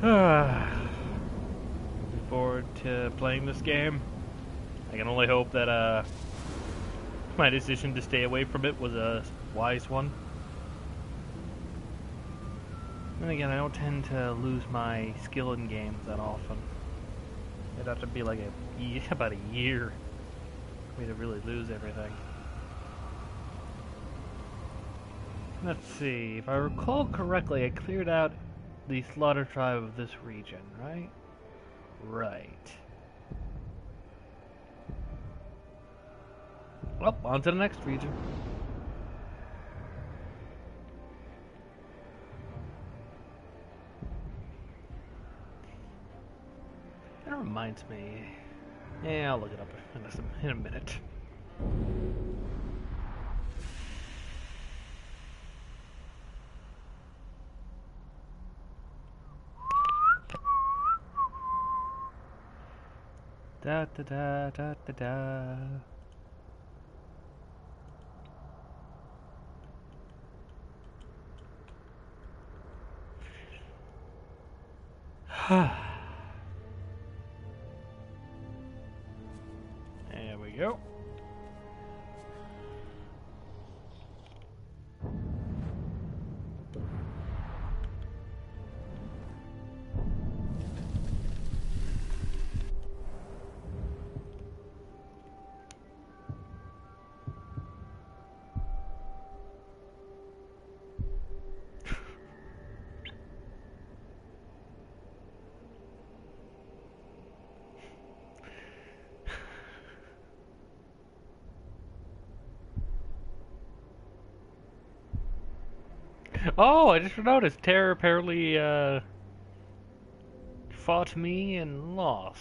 Looking forward to playing this game. I can only hope that my decision to stay away from it was a wise one. And again, I don't tend to lose my skill in games that often. It'd have to be like about a year for me to really lose everything. Let's see, if I recall correctly, I cleared out the Slaughter tribe of this region, right? Right. Well, on to the next region. That reminds me. Yeah, I'll look it up in a minute. Da da da da da da. There we go. Oh, I just noticed Terror apparently fought me and lost.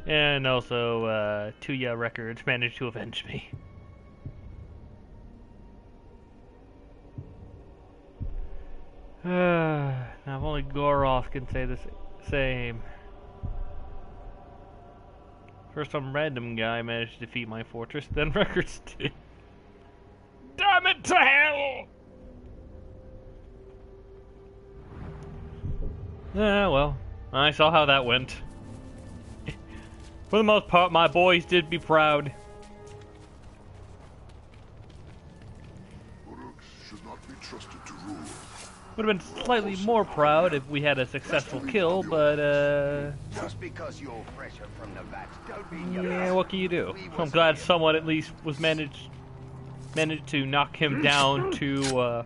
And also, Tuya Records managed to avenge me. Now, if only Goroth can say the same. First, some random guy managed to defeat my fortress, then Records did. Damn it to hell! Well, I saw how that went. For the most part, my boys did be proud. Orcs should not be trusted to rule. Would have been slightly more proud if we had a successful kill, but Just because you're fresher from the vat, don't mean you're yeah, what can you do? I'm glad someone at least was managed to knock him down to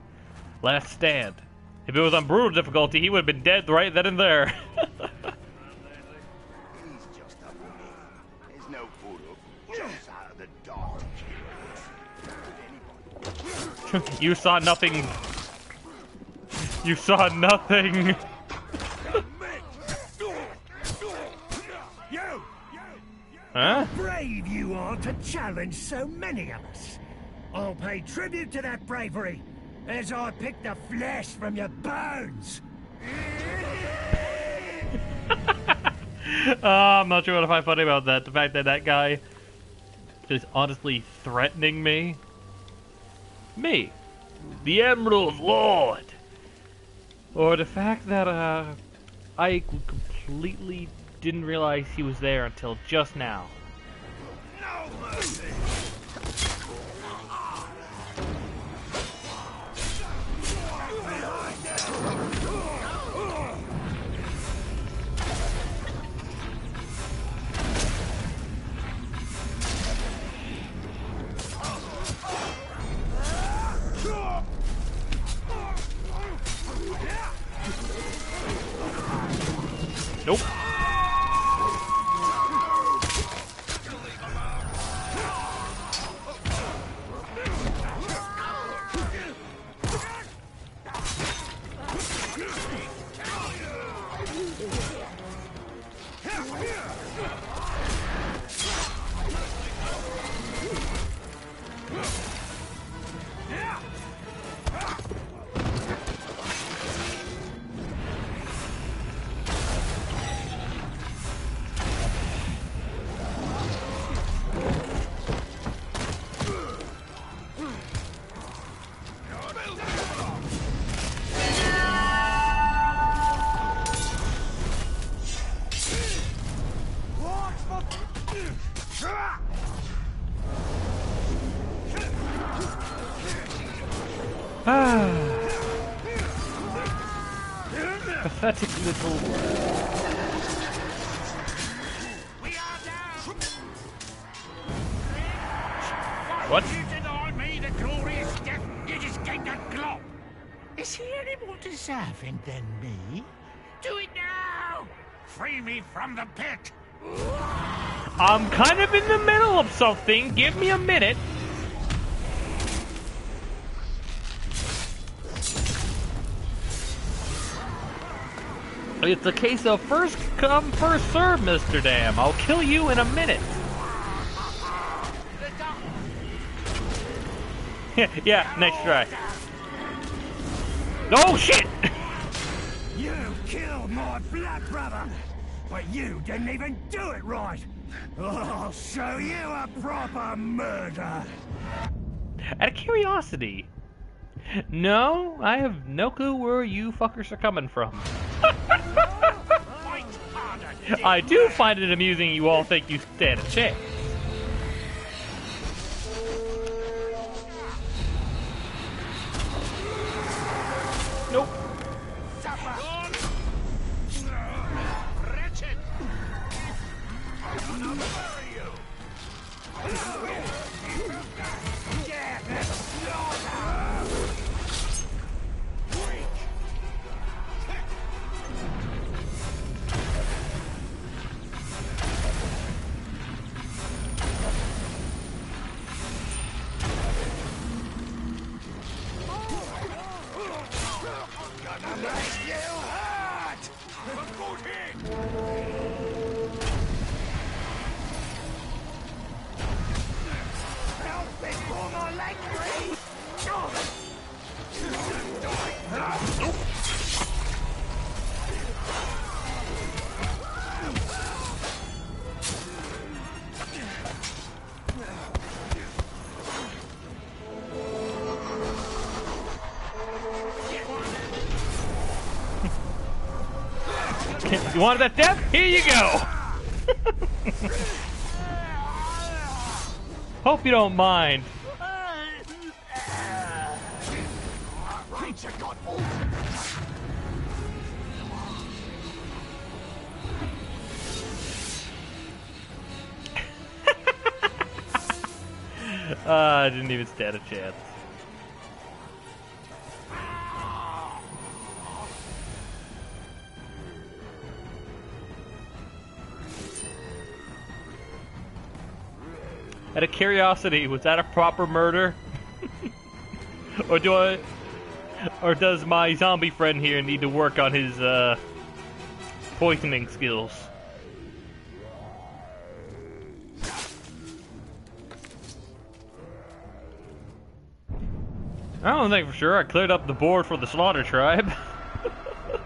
last stand. If it was on brutal difficulty, he would have been dead right then and there. He's just a man. There's no Uruk jumps out of the dark. You saw nothing. You saw nothing. Huh? Brave you are to challenge so many of us. I'll pay tribute to that bravery as I pick the flesh from your bones. I'm not sure what I find funny about that. The fact that that guy is honestly threatening me. Me, the Emerald Lord. Or the fact that I completely didn't realize he was there until just now. No mercy. Nope. Pathetic little... We are down! What? You deny me the glorious death you just gave that glop! Is he any more deserving than me? Do it now! Free me from the pit! I'm kind of in the middle of something. Give me a minute. It's a case of first come, first serve, Mr. Dam. I'll kill you in a minute. Yeah, next try. Oh, shit! You killed my blood brother, but you didn't even do it right. I'll show you a proper murder. Out of curiosity, no, I have no clue where you fuckers are coming from. I do find it amusing you all think you stand a chance. Nope. You wanted that death? Here you go! Hope you don't mind. I didn't even stand a chance. Out of curiosity, was that a proper murder? or does my zombie friend here need to work on his poisoning skills? I don't think for sure. I cleared up the board for the Slaughter tribe. For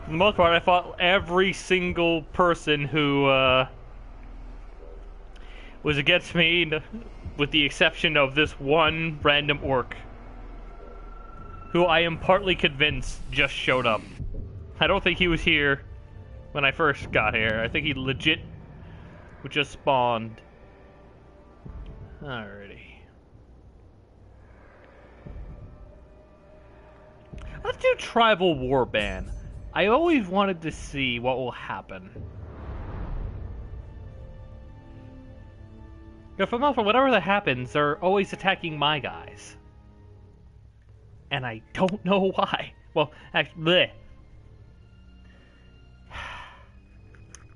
the most part, I fought every single person who was against me, with the exception of this one random orc, who I am partly convinced just showed up. I don't think he was here when I first got here. I think he legit just spawned. Alrighty. Let's do Tribal Warband. I always wanted to see what will happen. But for the most part, whatever that happens, they're always attacking my guys. And I don't know why. Well, actually, bleh.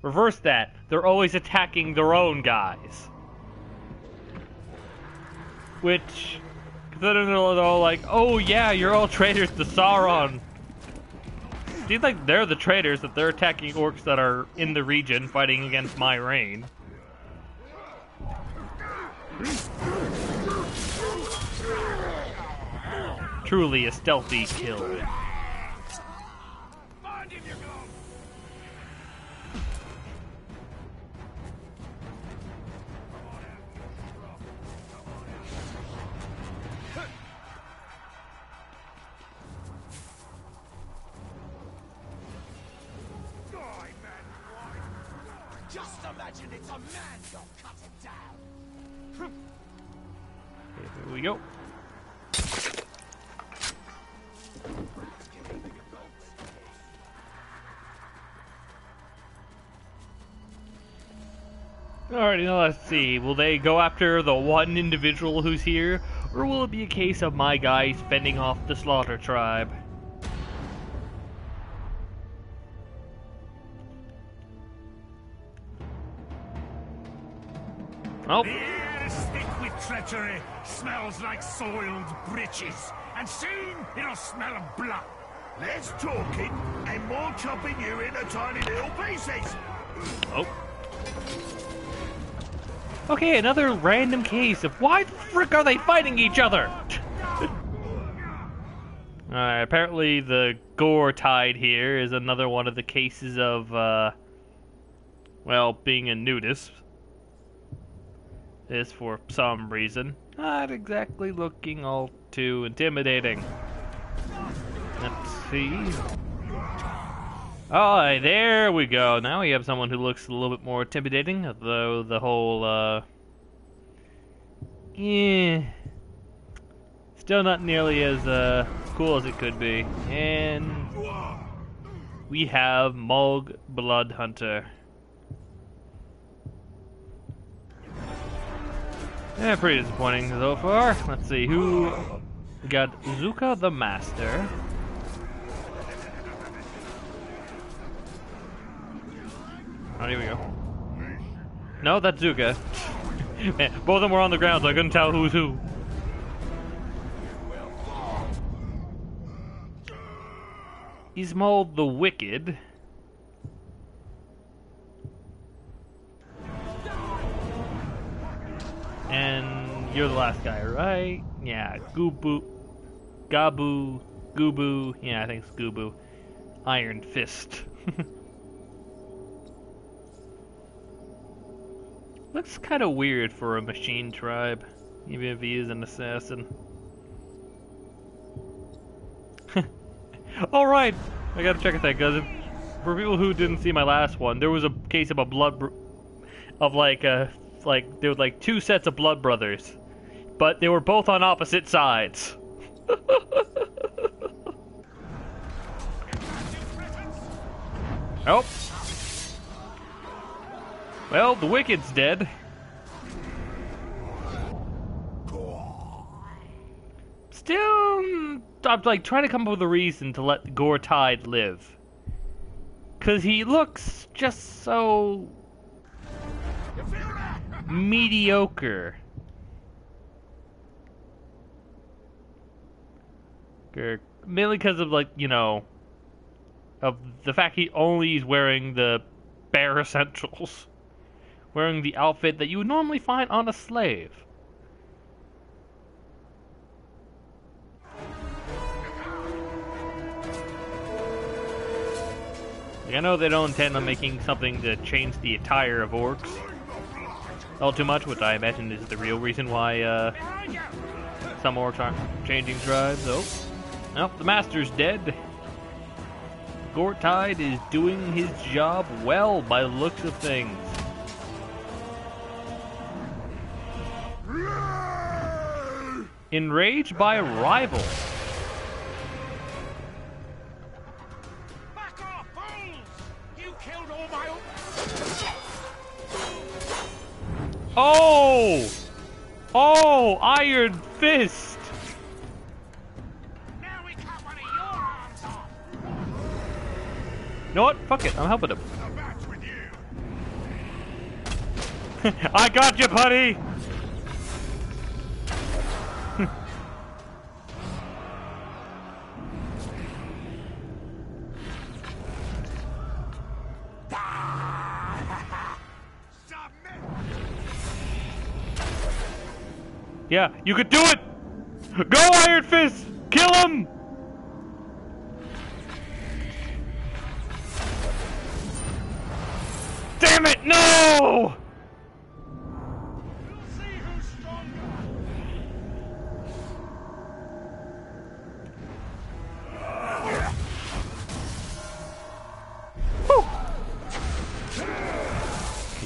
Reverse that. They're always attacking their own guys. Which, considering they're all like, oh yeah, you're all traitors to Sauron. Seems like they're the traitors that they're attacking orcs that are in the region fighting against my reign. Truly a stealthy kill. Just imagine it's a man you'll cut him down. Here we go. Alrighty, now let's see. Will they go after the one individual who's here, or will it be a case of my guys fending off the Slaughter tribe? Oh. The air is thick with treachery, smells like soiled breeches, and soon it'll smell of blood. Less talking and more chopping you into tiny little pieces. Oh. Okay, another random case of why the frick are they fighting each other? Apparently the gore tide here is another one of the cases of, well, being a nudist. Is for some reason not exactly looking all too intimidating. Let's see. Oh, there we go. Now we have someone who looks a little bit more intimidating, although the whole, still not nearly as, cool as it could be. And we have Mulg Bloodhunter. Yeah, pretty disappointing so far. Let's see, who... We got Zuka the Master. Oh, here we go. No, that's Zuka. Man, both of them were on the ground, so I couldn't tell who's who. Ismail the Wicked. And you're the last guy, right? Yeah, Gubu. Yeah, I think it's Gubu. Iron Fist. Looks kind of weird for a machine tribe, even if he is an assassin. Alright, I gotta check that, because for people who didn't see my last one, there was a case of a there were like two sets of blood brothers, but they were both on opposite sides. Oh. Well, the Wicked's dead. Still, I'm like trying to come up with a reason to let Gore Tide live. 'Cause he looks just so mediocre. Mainly because of, like, you know, of the fact he only is wearing the bare essentials. Wearing the outfit that you would normally find on a slave. Like, I know they don't intend on making something to change the attire of orcs all too much, which I imagine is the real reason why some orcs aren't changing tribes. Oh, no, the master's dead. Gortide is doing his job well by the looks of things. Enraged by a rival. Back off, fools! You killed all my... Oh! Oh, Iron Fist! Now we cut one of your arms off! You know what? Fuck it, I'm helping him. A match with you! I got you, buddy! Yeah, you could do it! Go, Iron Fist! Kill him! Damn it, no! We'll see who's stronger!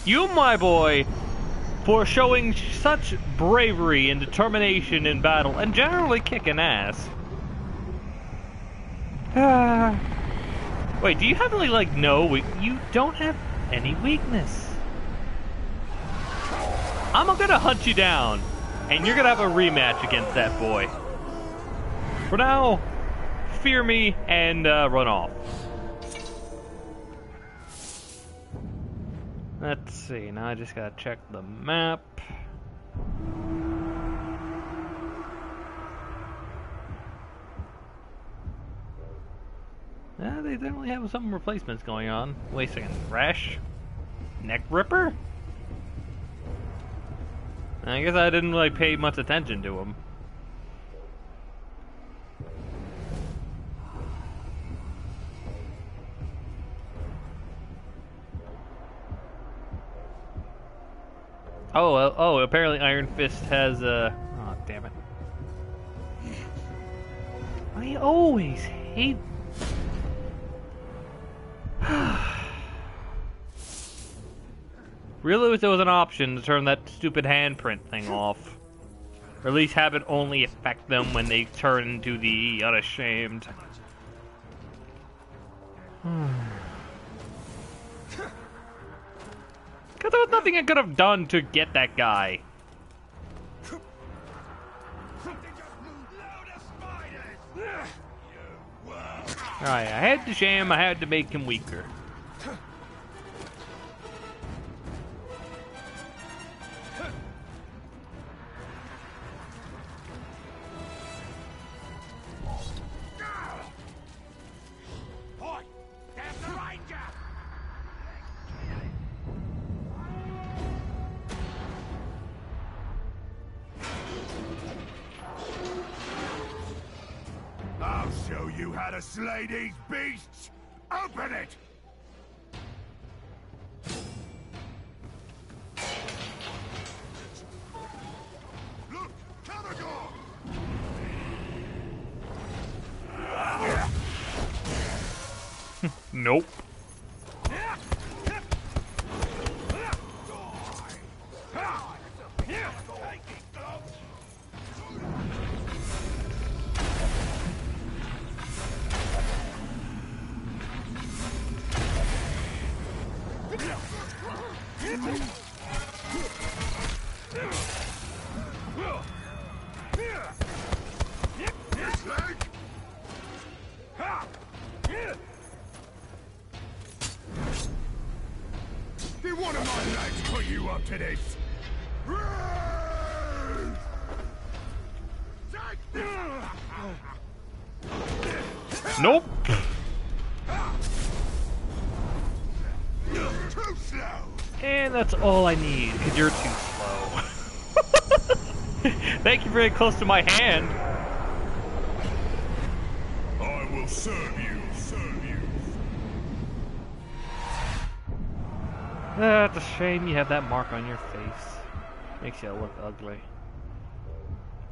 You, my boy, for showing such bravery and determination in battle, and generally kicking ass. Wait, do you have any, like, no, you don't have any weakness. I'm gonna hunt you down, and you're gonna have a rematch against that boy. For now, fear me and run off. Let's see, now I just gotta check the map. Yeah, they definitely have some replacements going on. Wait a second, Rash? Neck Ripper? I guess I didn't really pay much attention to him. Oh, apparently Iron Fist has, oh, damn it. I always hate... Really wish there was an option to turn that stupid handprint thing off. Or at least have it only affect them when they turn into the unashamed. Because there was nothing I could have done to get that guy. Alright, I had to sham, I had to make him weaker. I'll show you how to slay these beasts! Open it! Look! Canagon! Nope. Did one of my lads put you up to this? Nope. You're too slow. And that's all I need, because you're too slow. Thank you very close to my hand. I will serve you, serve you. It's a shame you have that mark on your face. Makes you look ugly.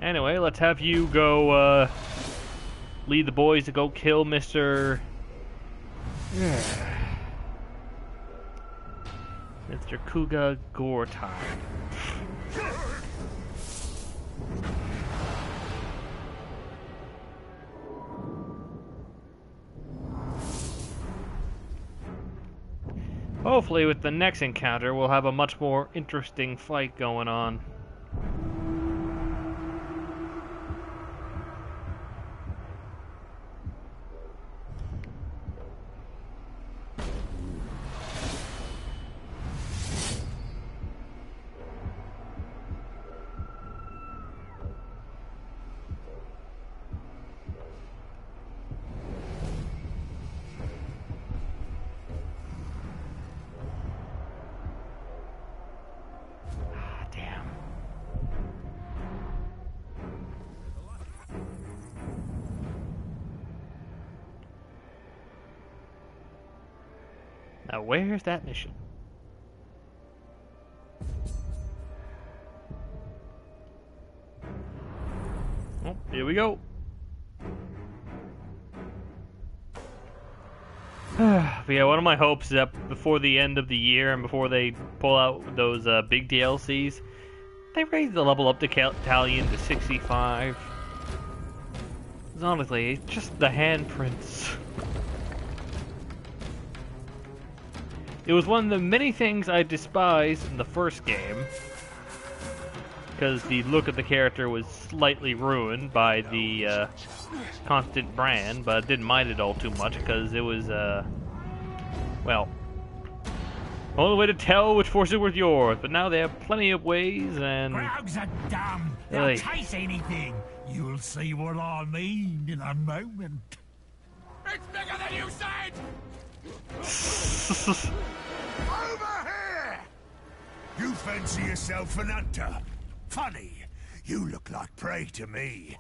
Anyway, let's have you go, lead the boys to go kill Mr. Mr. Kuga Gortai. Hopefully with the next encounter we'll have a much more interesting fight going on. Now, where's that mission? Oh, here we go. But yeah, one of my hopes is that before the end of the year and before they pull out those big DLCs, they raise the level up to Italian to 65. 'Cause honestly, it's just the handprints. It was one of the many things I despised in the first game, because the look of the character was slightly ruined by the constant brand, but I didn't mind it all too much because it was, well, only way to tell which forces were yours, but now they have plenty of ways, and... Crowds are dumb. They'll Hey. chase anything. You'll see what I mean in a moment. It's bigger than you said! Over here! You fancy yourself an hunter? Funny. You look like prey to me.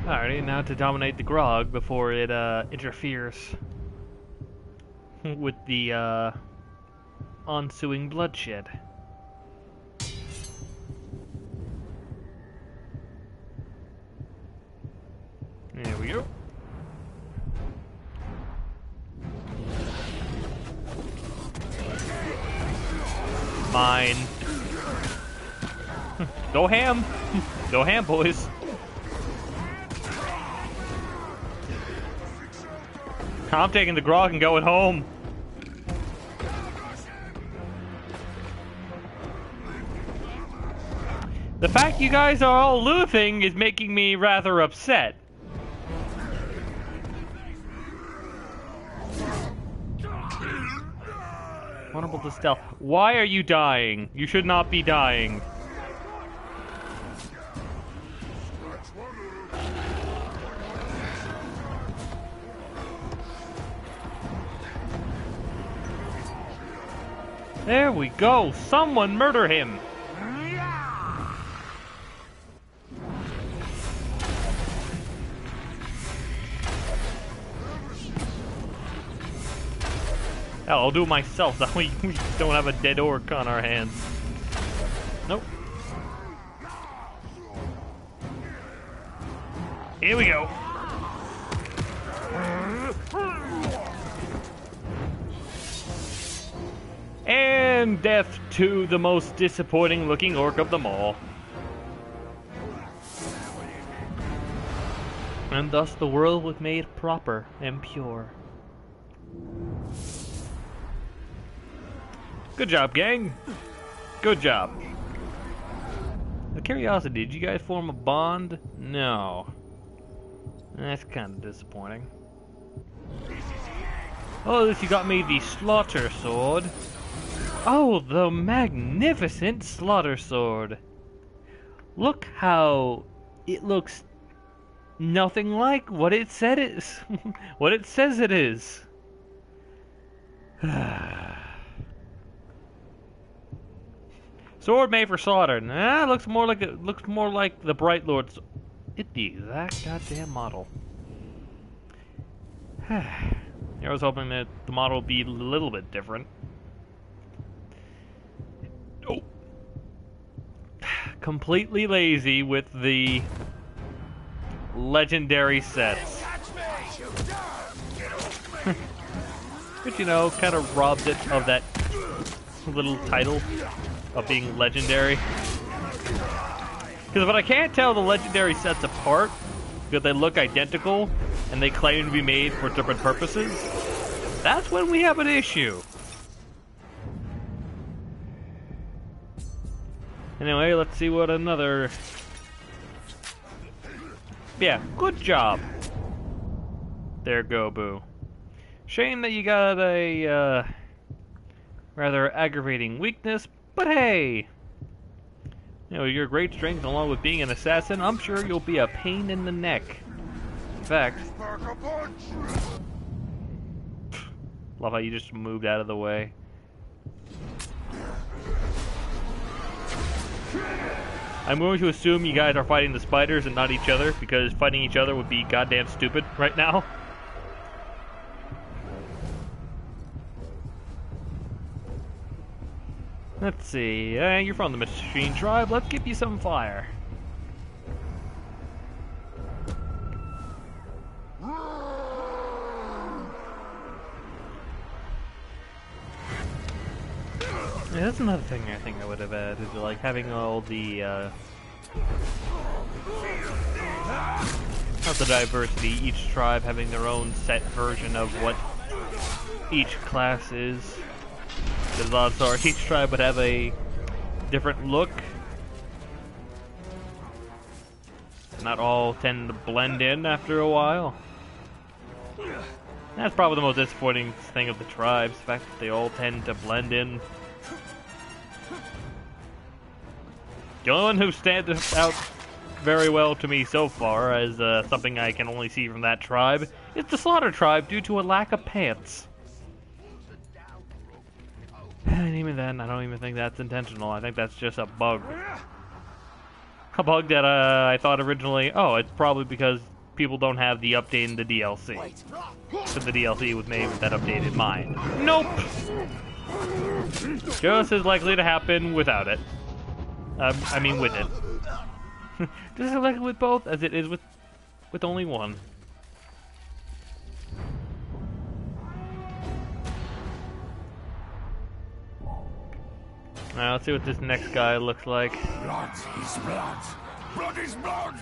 Alrighty, now to dominate the grog before it interferes with the ensuing bloodshed. There we go. Mine. Go ham! Go ham, boys! I'm taking the grog and going home. The fact you guys are all losing is making me rather upset. Vulnerable to stealth. Why are you dying? You should not be dying. There we go. Someone murder him. Hell, I'll do it myself. That way we don't have a dead orc on our hands. Nope. Here we go. And death to the most disappointing looking orc of them all. And thus the world was made proper and pure. Good job, gang. Good job. Out of curiosity, did you guys form a bond? No. That's kind of disappointing. Oh, at least you got me the Slaughter Sword. Oh, the magnificent Slaughter Sword. Look how it looks nothing like what it said it is. What it says it is. Sword made for slaughter. Nah, looks more like the Bright Lord's. It's the exact goddamn model. I was hoping that the model would be a little bit different. Oh. Completely lazy with the legendary sets. But you know, kind of robbed it of that little title of being legendary. Because when I can't tell the legendary sets apart, because they look identical and they claim to be made for different purposes, that's when we have an issue. Anyway, let's see what another... Yeah, good job. There, go, Boo. Shame that you got a, rather aggravating weakness, but hey! You know, your great strength along with being an assassin, I'm sure you'll be a pain in the neck. In fact... Love how you just moved out of the way. I'm going to assume you guys are fighting the spiders and not each other, because fighting each other would be goddamn stupid right now. Let's see, you're from the Machine Tribe, let's give you some fire. mean, that's another thing I think I would have added, like having all the, not the diversity, each tribe having their own set version of what each class is. Because odds are each tribe would have a different look. Not all tend to blend in after a while. That's probably the most disappointing thing of the tribes, the fact that they all tend to blend in. The only one who stands out very well to me so far as something I can only see from that tribe is the Slaughter tribe due to a lack of pants. And even then, I don't even think that's intentional. I think that's just a bug. A bug that I thought originally, oh, it's probably because people don't have the update in the DLC. So the DLC was made with that update in mind. Nope! Just as likely to happen without it. I mean with it. Just as likely with both as it is with only one. Alright, let's see what this next guy looks like. Blood is blood. Blood is blood.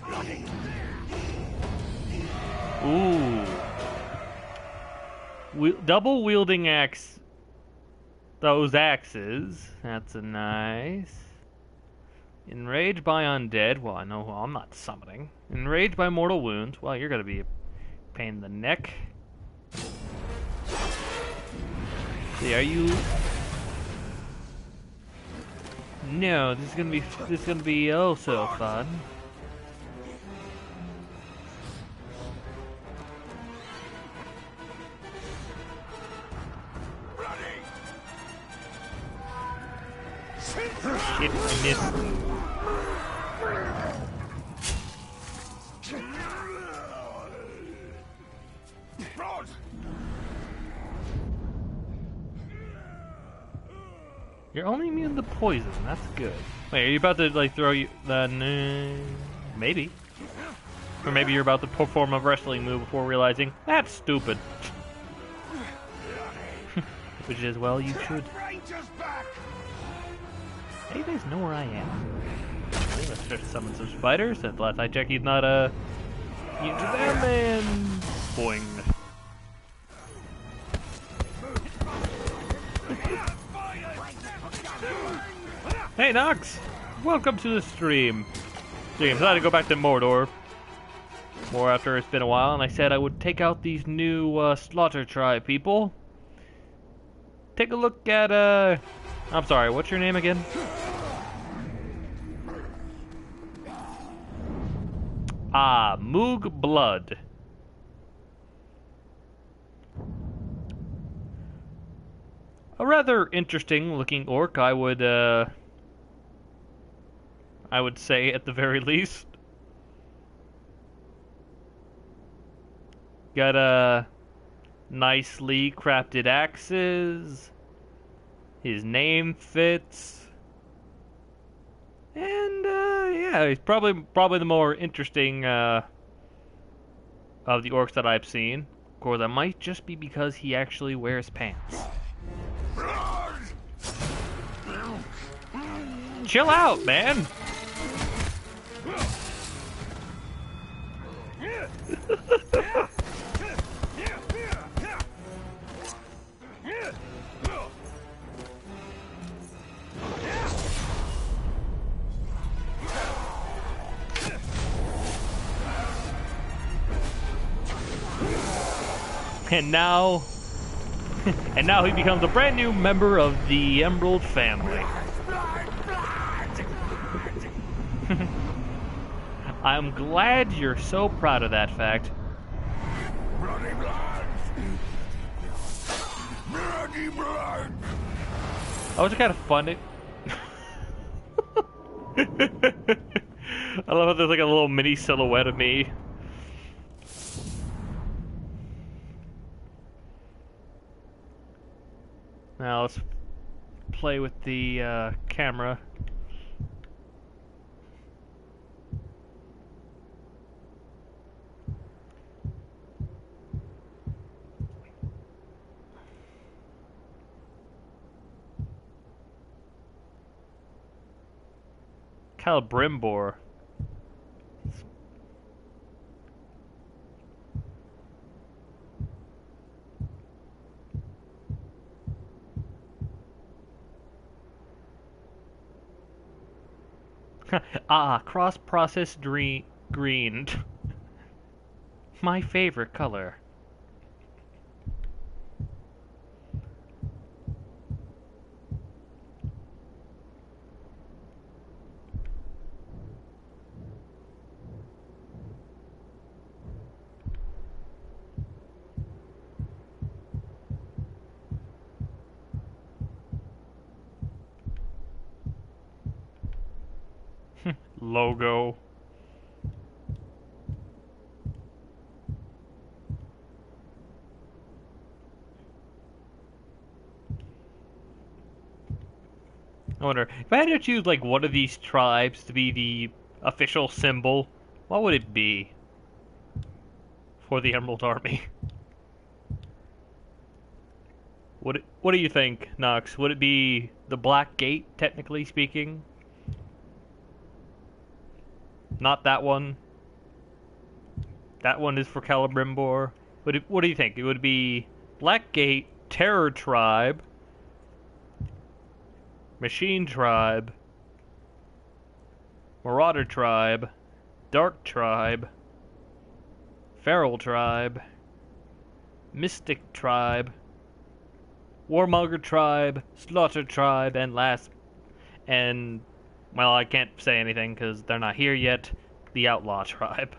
Blood is blood. Ooh. Double wielding axe. Those axes. That's a nice. Enraged by undead. Well, I know I'm not summoning. Enraged by mortal wounds. Well, you're gonna be a pain in the neck. See, are you? No, this is gonna be oh so fun. Shit, I missed. You're only immune to poison. That's good. Wait, are you about to like throw you? Maybe. Or maybe you're about to perform a wrestling move before realizing that's stupid. Which is, well, you should. Hey, you guys know where I am. Okay, let's just summon some spiders. Since last I checked, he's not a. He's that man. Boing. Hey Nox! Welcome to the stream. So I decided to go back to Mordor. More after it's been a while, and I said I would take out these new Slaughter tribe people. Take a look at I'm sorry, what's your name again? Ah, Moog Blood. A rather interesting looking orc, I would say at the very least. Got nicely crafted axes. His name fits. And yeah, he's probably the more interesting of the orcs that I've seen. Of course, that might just be because he actually wears pants. Chill out, man. And now he becomes a brand new member of the Emerald family. I'm glad you're so proud of that fact. Bloody blood! Bloody blood! Oh, it's kind of fun. I love how there's like a little mini silhouette of me. Now let's play with the camera. Celebrimbor. Ah, cross-processed green. My favorite color. Logo. I wonder, if I had to choose like one of these tribes to be the official symbol, what would it be for the Emerald Army? What do you think, Nox? Would it be the Black Gate, technically speaking? Not that one. That one is for Celebrimbor. What do you think? It would be Black Gate, Terror Tribe, Machine Tribe, Marauder Tribe, Dark Tribe, Feral Tribe, Mystic Tribe, Warmonger Tribe, Slaughter Tribe, and well, I can't say anything because they're not here yet, the Outlaw Tribe.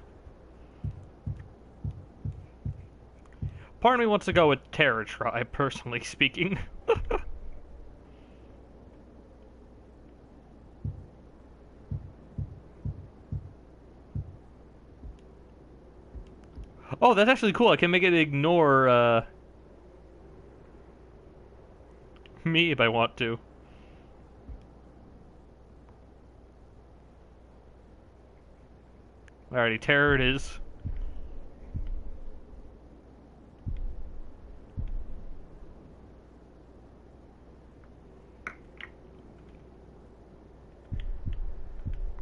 Part of me wants to go with Terror Tribe, personally speaking. Oh, that's actually cool. I can make it ignore me if I want to. Alrighty, terror it is.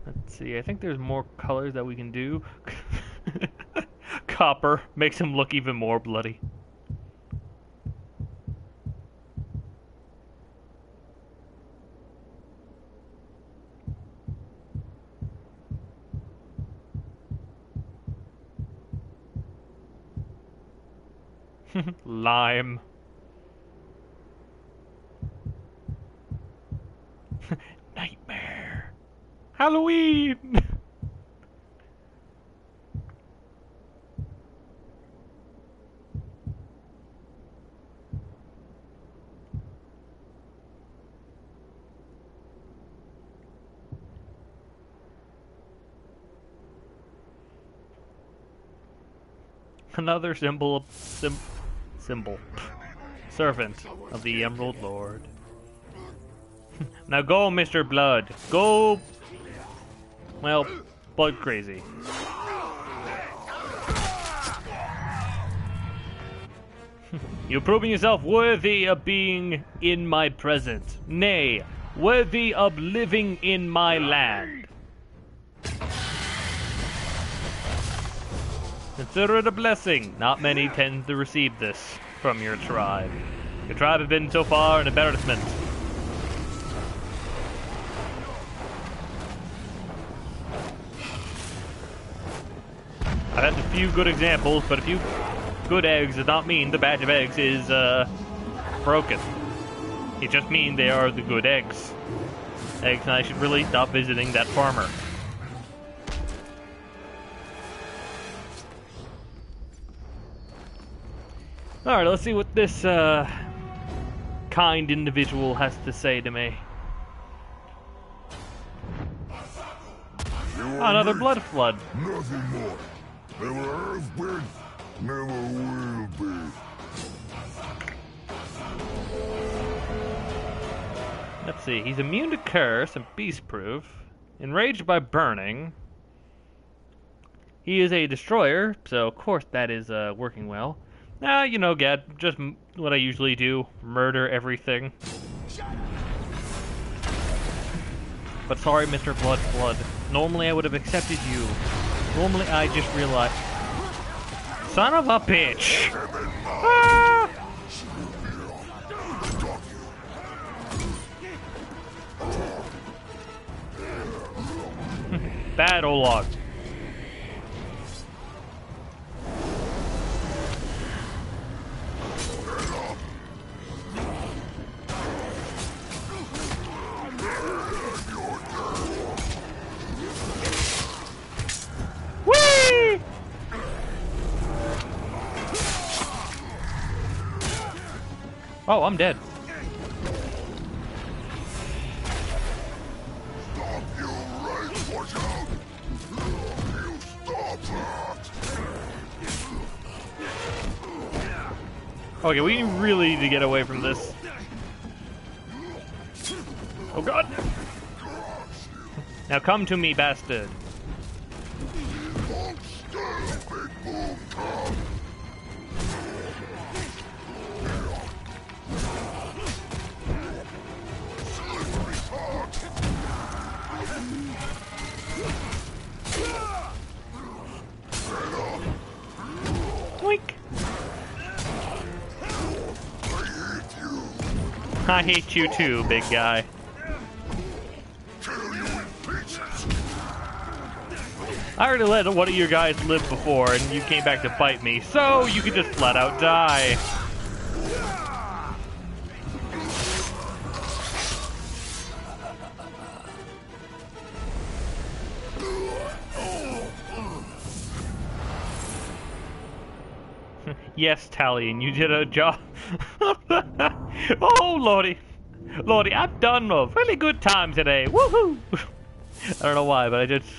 Let's see, I think there's more colors that we can do. Copper makes him look even more bloody. Lime. Nightmare. Halloween. Another symbol. Servant of the Emerald Lord. Now go, Mr. Blood. Go. Well, blood crazy. You've proven yourself worthy of being in my presence. Nay, worthy of living in my land. Consider it a blessing. Not many tend to receive this from your tribe. Your tribe has been so far an embarrassment. I've had a few good examples, but a few good eggs does not mean the batch of eggs is broken. It just means they are the good eggs. Eggs, and I should really stop visiting that farmer. Alright, let's see what this kind individual has to say to me. Another blood flood. Nothing more. Never have been, never will be. Let's see, he's immune to curse and beast-proof. Enraged by burning. He is a destroyer, so of course that is working well. You know, Gad, just what I usually do. Murder everything. But sorry, Mr. Blood. Normally I would have accepted you. Normally I just realized... Son of a bitch! Ah! Battle log. Whee! Oh, I'm dead. Okay, we really need to get away from this. Oh god! Now come to me, bastard. Oink! I hate you too, big guy. I already let one of you guys live before, and you came back to bite me, so you could just flat out die. Yes, Talion, you did a job. Oh, Lordy. Lordy, I've done a really good time today. Woohoo! I don't know why, but I just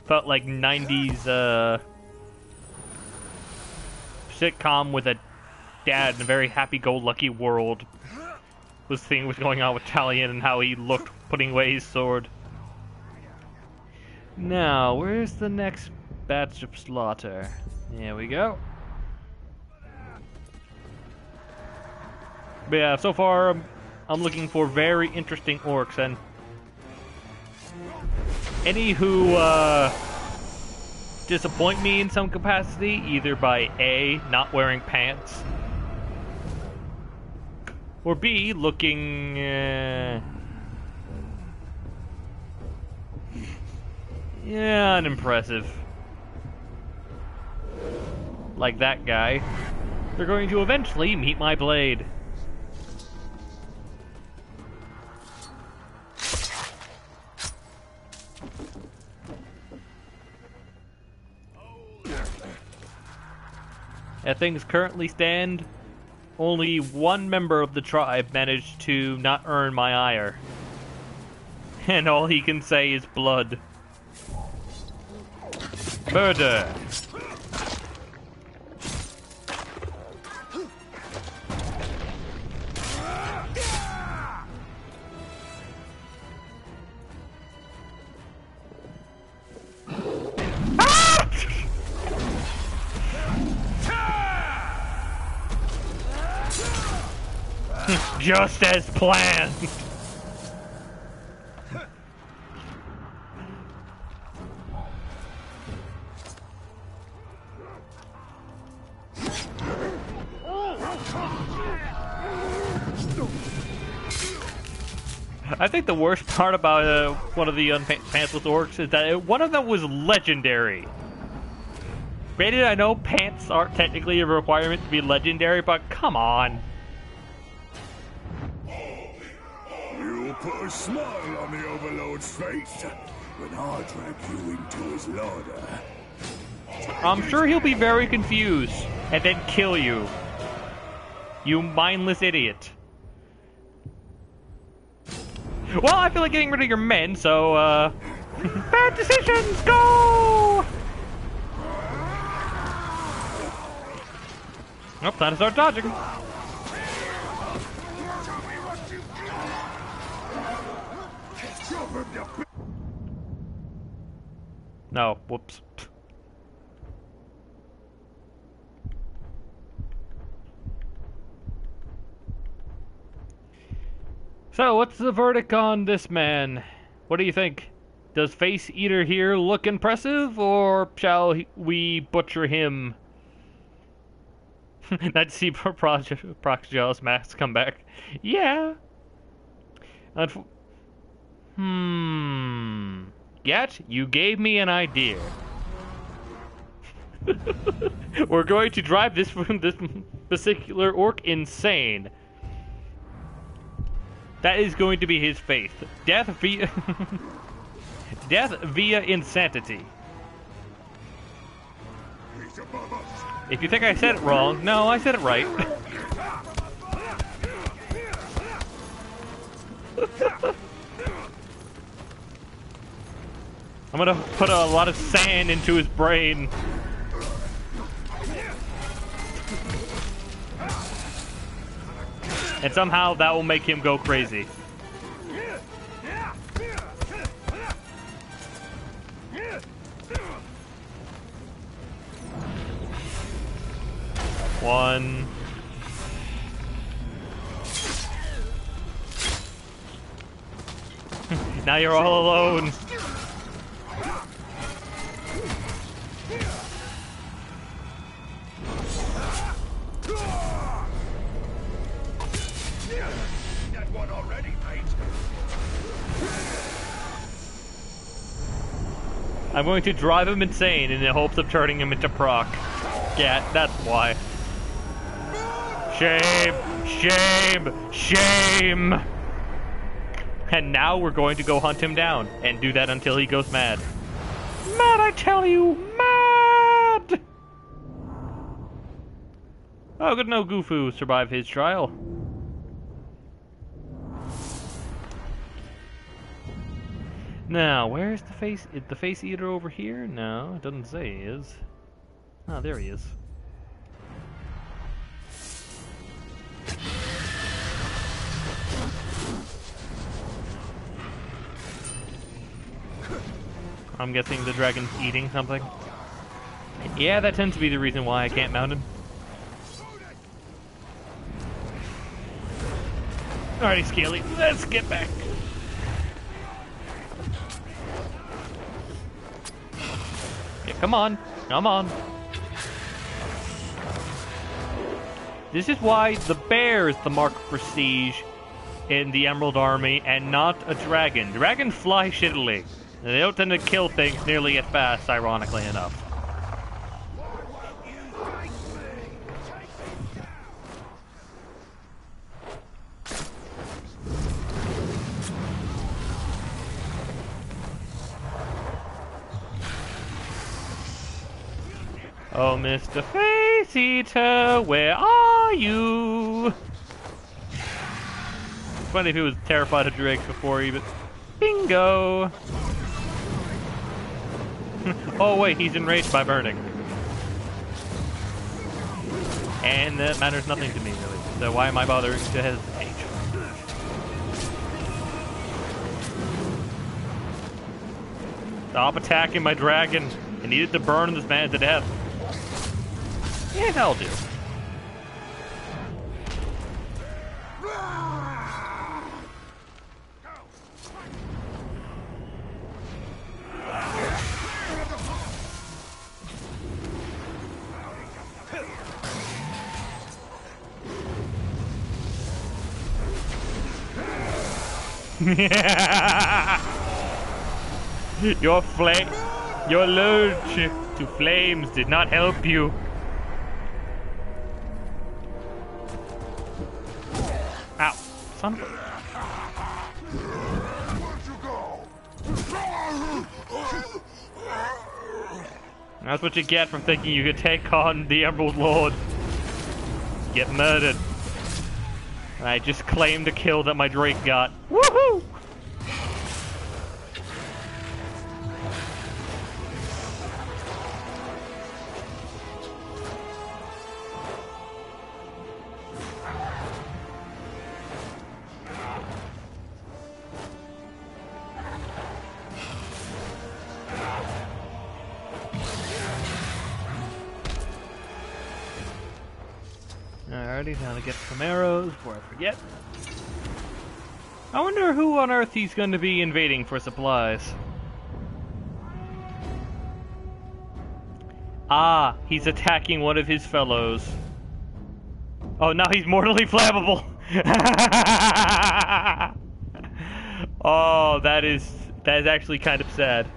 felt like 90s sitcom with a dad in a very happy-go-lucky world was seeing what's going on with Talion and how he looked putting away his sword. Now, where's the next batch of slaughter? There we go. But yeah, so far I'm looking for very interesting orcs, and any who disappoint me in some capacity, either by A, not wearing pants, or B, looking yeah, unimpressive. Like that guy. They're going to eventually meet my blade. As things currently stand, only one member of the tribe managed to not earn my ire. And all he can say is blood. Murder! Just as planned. I think the worst part about one of the pantsless orcs is that one of them was legendary. Granted, I know pants aren't technically a requirement to be legendary, but come on. You put a smile on the Overlord's face when I drag you into his larder. I'm sure he'll be very confused and then kill you. You mindless idiot. Well, I feel like getting rid of your men, so, bad decisions, go! Oh, time to start dodging. No, whoops. So, what's the verdict on this man? What do you think? Does Face Eater here look impressive, or shall we butcher him? Not to see Proxjaws mask come back. Yeah. Yet, you gave me an idea. We're going to drive this particular orc insane. That is going to be his faith. Death via... Death via insanity. If you think I said it wrong, no, I said it right. I'm gonna put a lot of sand into his brain. And somehow that will make him go crazy. One. Now you're all alone. I'm going to drive him insane in the hopes of turning him into proc. Yeah, that's why. Shame! Shame! Shame! And now we're going to go hunt him down, and do that until he goes mad. Mad, I tell you! Mad! Oh, good to know Gufu survived his trial. Now, where's the face? Is the Face Eater over here? No, it doesn't say he is. Oh, there he is. I'm guessing the dragon's eating something. Yeah, that tends to be the reason why I can't mount him. Alrighty, Scaly, let's get back. Yeah, come on, come on. This is why the bear is the mark of prestige in the Emerald Army and not a dragon. Dragons fly shittily. And they don't tend to kill things nearly as fast, ironically enough. Oh, Mr. Face Eater, where are you? It's funny if he was terrified of drakes before he, but bingo! Oh wait, he's enraged by burning. And that matters nothing to me, really. So why am I bothering to hesitate? Stop attacking my dragon. I needed to burn this man to death. Yeah, that'll do. Your lurch to flames did not help you. Ow, son of a... That's what you get from thinking you could take on the Emerald Lord. Get murdered. I just claimed the kill that my Drake got. Woohoo! Alrighty, now to get some arrows before I forget. I wonder who on Earth he's going to be invading for supplies. Ah, he's attacking one of his fellows. Oh, now he's mortally flammable! Oh, that is actually kind of sad.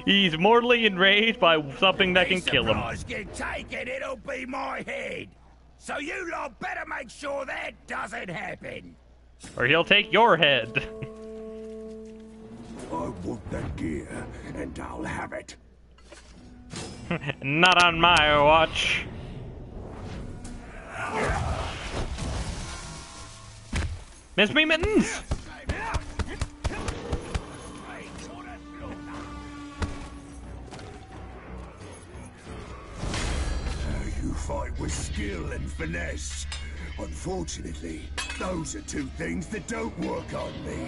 He's mortally enraged by something that can kill him. Get taken, it'll be my head. So you lot better make sure that doesn't happen. Or he'll take your head. I want that gear, and I'll have it. Not on my watch. Miss me mittens! You fight with skill and finesse. Unfortunately, those are two things that don't work on me.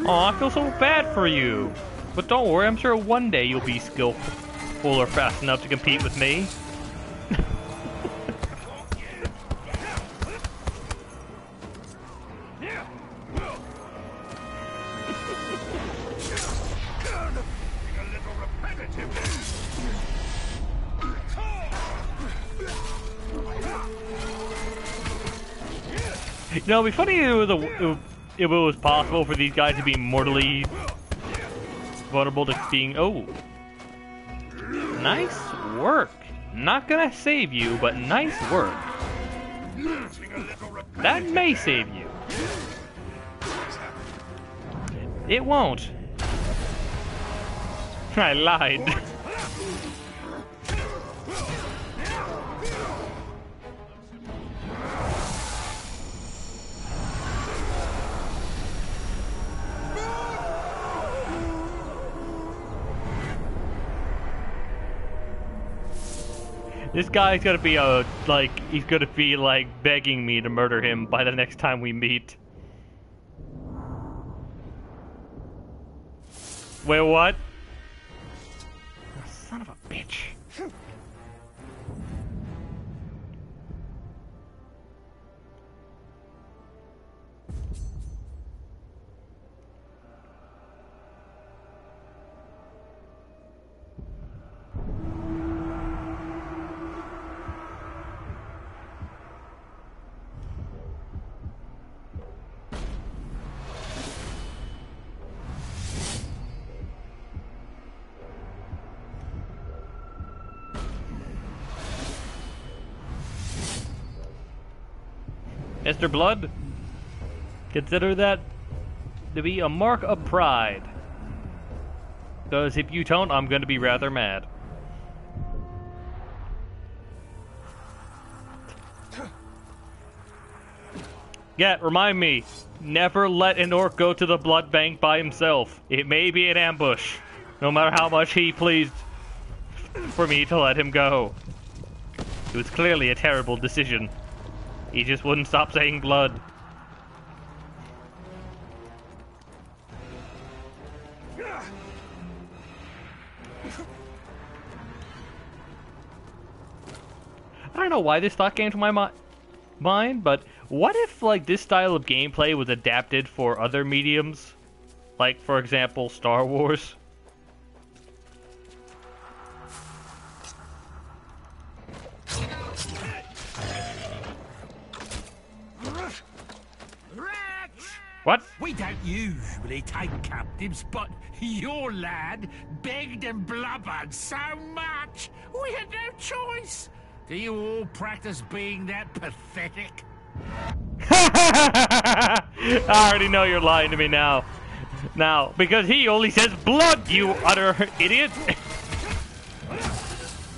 Oh, I feel so bad for you. But don't worry, I'm sure one day you'll be skillful or fast enough to compete with me. You know, it'd be funny if it was possible for these guys to be mortally vulnerable to being... Oh. Nice work. Not gonna save you, but nice work. That may save you. It won't. I lied. This guy's gonna be he's gonna be like begging me to murder him by the next time we meet. Wait, what? Oh, son of a bitch. Mr. Blood, consider that to be a mark of pride. Because if you don't, I'm going to be rather mad. Yeah, remind me, never let an orc go to the blood bank by himself. It may be an ambush, no matter how much he pleased for me to let him go. It was clearly a terrible decision. He just wouldn't stop saying blood. I don't know why this thought came to my mind, but what if, like, this style of gameplay was adapted for other mediums? Like, for example, Star Wars? What? We don't usually take captives, but your lad begged and blubbered so much, we had no choice. Do you all practice being that pathetic? I already know you're lying to me now. Now, because he only says blood, you utter idiot.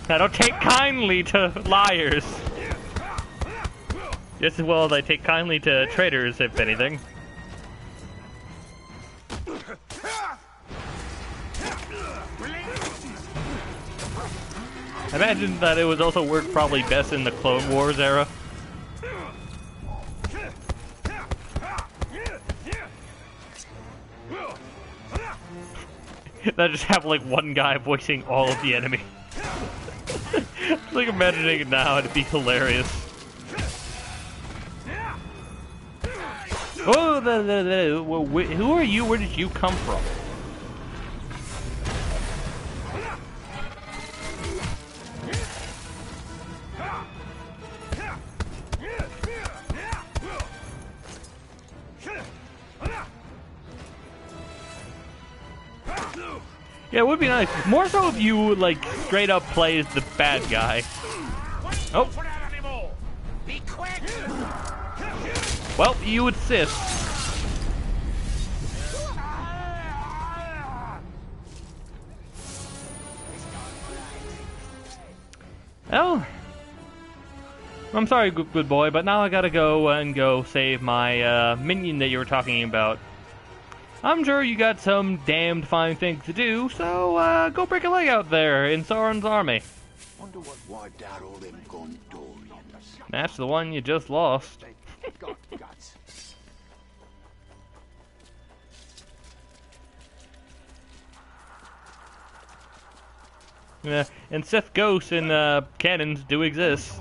I don't take kindly to liars. Just as well as I take kindly to traitors, if anything. I imagine that it was also worked probably best in the Clone Wars era. That just have like one guy voicing all of the enemy. Like imagining it now, it'd be hilarious. Oh, who are you? Where did you come from? Yeah, it would be nice. More so if you, like, straight up play as the bad guy. Oh. Well, you insist. Well, I'm sorry, good boy, but now I gotta go save my minion that you were talking about. I'm sure you got some damned fine things to do, so go break a leg out there in Sauron's army. Wonder what wiped out all them Gondorians. That's the one you just lost. Got guts. Yeah, and Sith ghosts and cannons do exist.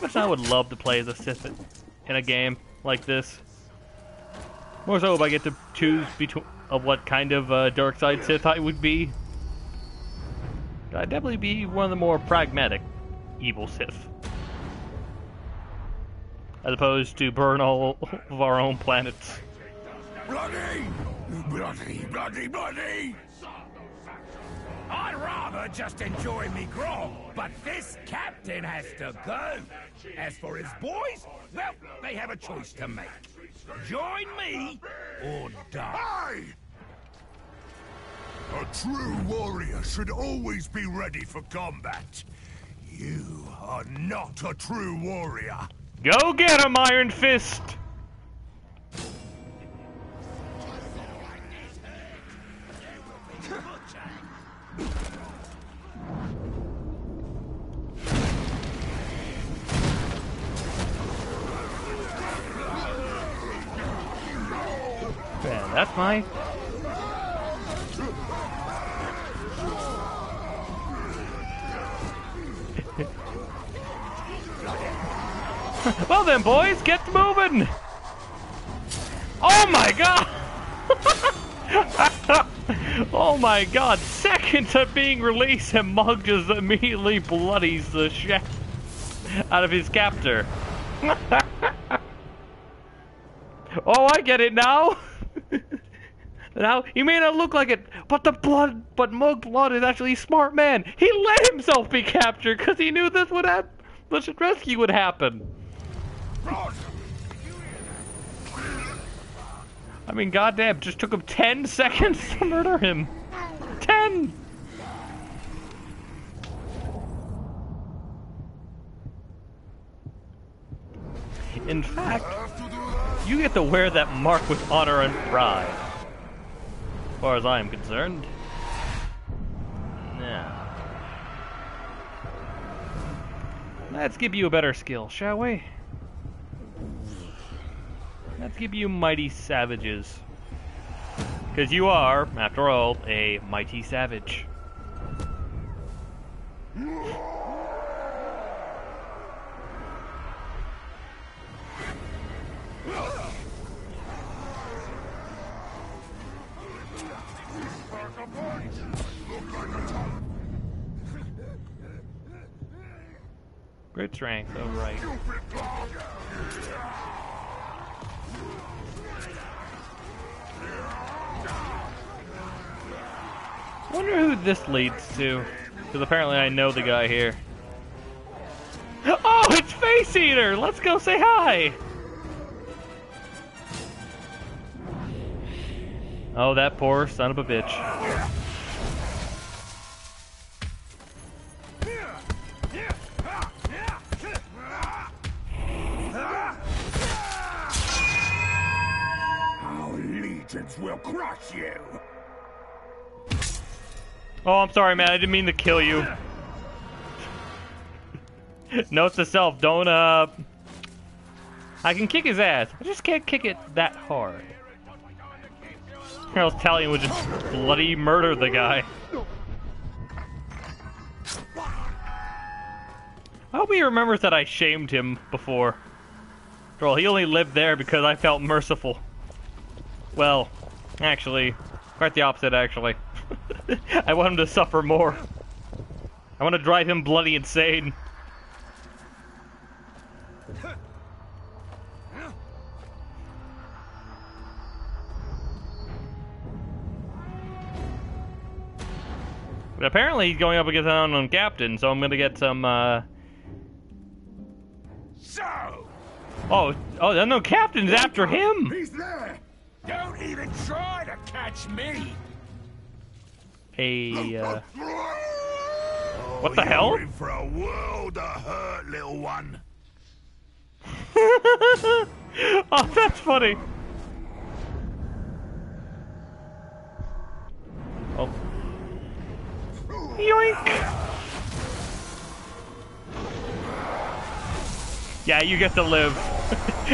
Which I would love to play as a Sith in a game like this. More so if I get to choose between of what kind of dark side Sith I would be. I'd definitely be one of the more pragmatic evil Sith. As opposed to burn all of our own planets. Bloody! Bloody, bloody, bloody! I'd rather just enjoy me grog, but this captain has to go. As for his boys, well, they have a choice to make. Join me, or die. A true warrior should always be ready for combat. You are not a true warrior. Go get him, Iron Fist! Yeah, that's mine. Well then, boys, get moving! Oh my god! Oh my god, seconds of being released and Mug just immediately bloodies the shit out of his captor. Oh, I get it now! Now, he may not look like it, but Mug Blood is actually a smart man. He let himself be captured because he knew this rescue would happen. I mean, goddamn, just took him 10 seconds to murder him. 10! In fact, you get to wear that mark with honor and pride. As far as I am concerned. Now, let's give you a better skill, shall we? Let's give you Mighty Savages. Because you are, after all, a Mighty Savage. Great strength, oh right. I wonder who this leads to, because apparently I know the guy here. Oh, it's Face Eater! Let's go say hi! Oh, that poor son of a bitch. Our legions will crush you. Oh, I'm sorry, man. I didn't mean to kill you. Note to self, don't, I can kick his ass. I just can't kick it that hard. Or else Talion would just bloody murder the guy. I hope he remembers that I shamed him before. Well, he only lived there because I felt merciful. Well, actually, quite the opposite, actually. I want him to suffer more. I want to drive him bloody insane. But apparently he's going up against an unknown captain, so I'm gonna get some, So, Oh, the unknown captain's after him! he's there. Don't even try to catch me. What the hell? You're in for a world of hurt, little one. Oh, that's funny. Oh. Yoink! Yeah, you get to live.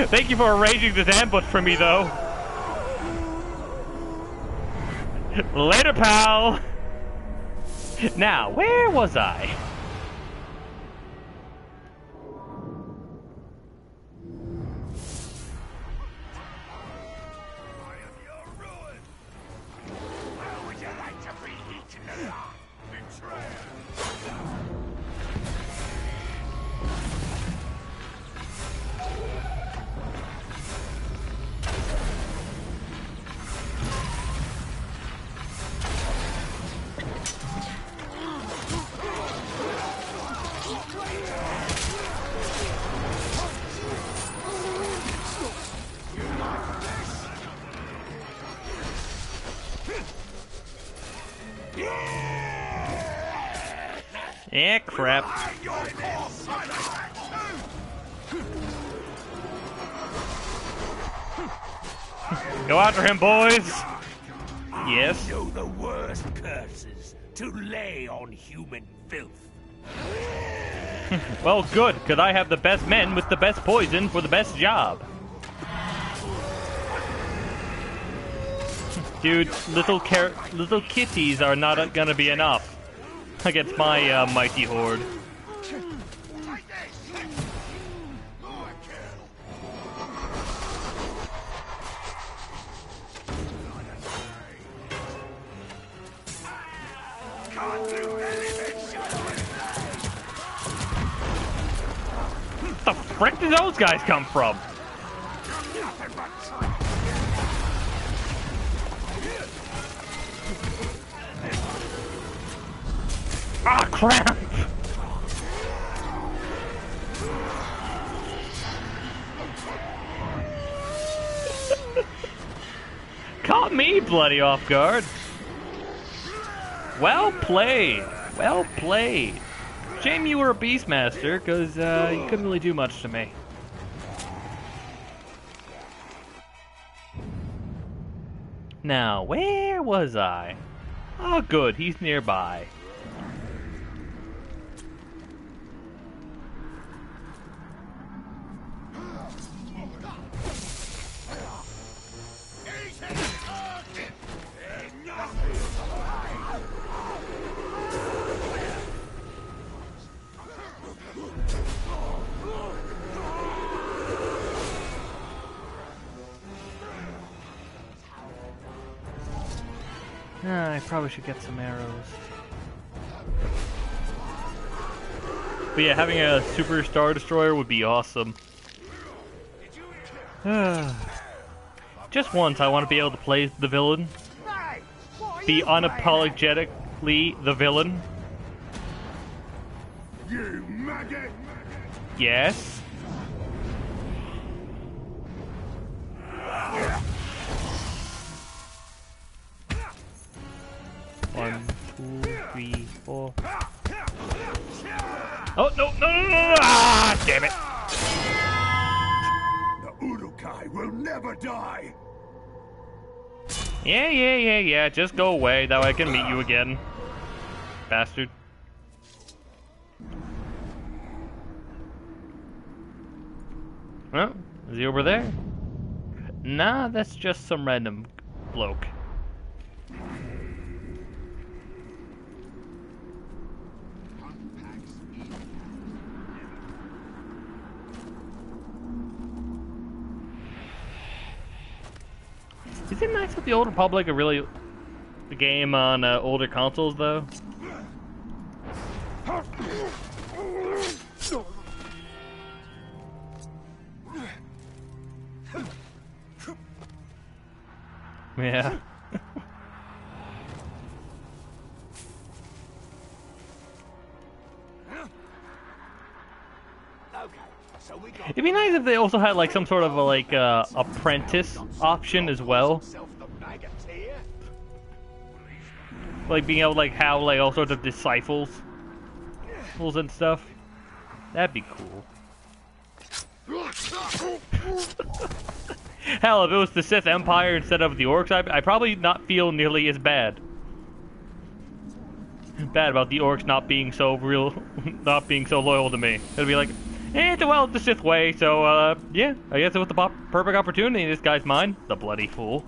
Thank you for arranging this ambush for me, though. Later, pal! Now, where was I? Yeah, crap. Go after him, boys! Yes? Know the worst curses to lay on human filth. Well, good, because I have the best men with the best poison for the best job. Dude, little kitties are not gonna be enough against my mighty horde. What the frick did those guys come from? Ah, crap! Caught me bloody off guard. Well played. Well played. Shame you were a Beastmaster, because you couldn't really do much to me. Now, where was I? Oh, good. He's nearby. I probably should get some arrows. But yeah, having a Super Star Destroyer would be awesome. Just once I want to be able to play the villain. Be unapologetically the villain. You maggot! Yes. One, two, three, four. Oh, no, no, no, no, no. Ah, damn it. The Urukai will never die! Yeah. Just go away. That way I can meet you again. Bastard. Well, is he over there? Nah, that's just some random bloke. Is it nice with the Old Republic a really the game on older consoles though? Yeah. It'd be nice if they also had like some sort of a, like apprentice option as well. Like being able to like have like all sorts of disciples and stuff. That'd be cool. Hell, if it was the Sith Empire instead of the Orcs, I'd probably not feel nearly as bad. Bad about the Orcs not being so loyal to me. It'd be like, well, it's the Sith way, so, yeah, I guess it was the perfect opportunity. This guy's mine. The bloody fool.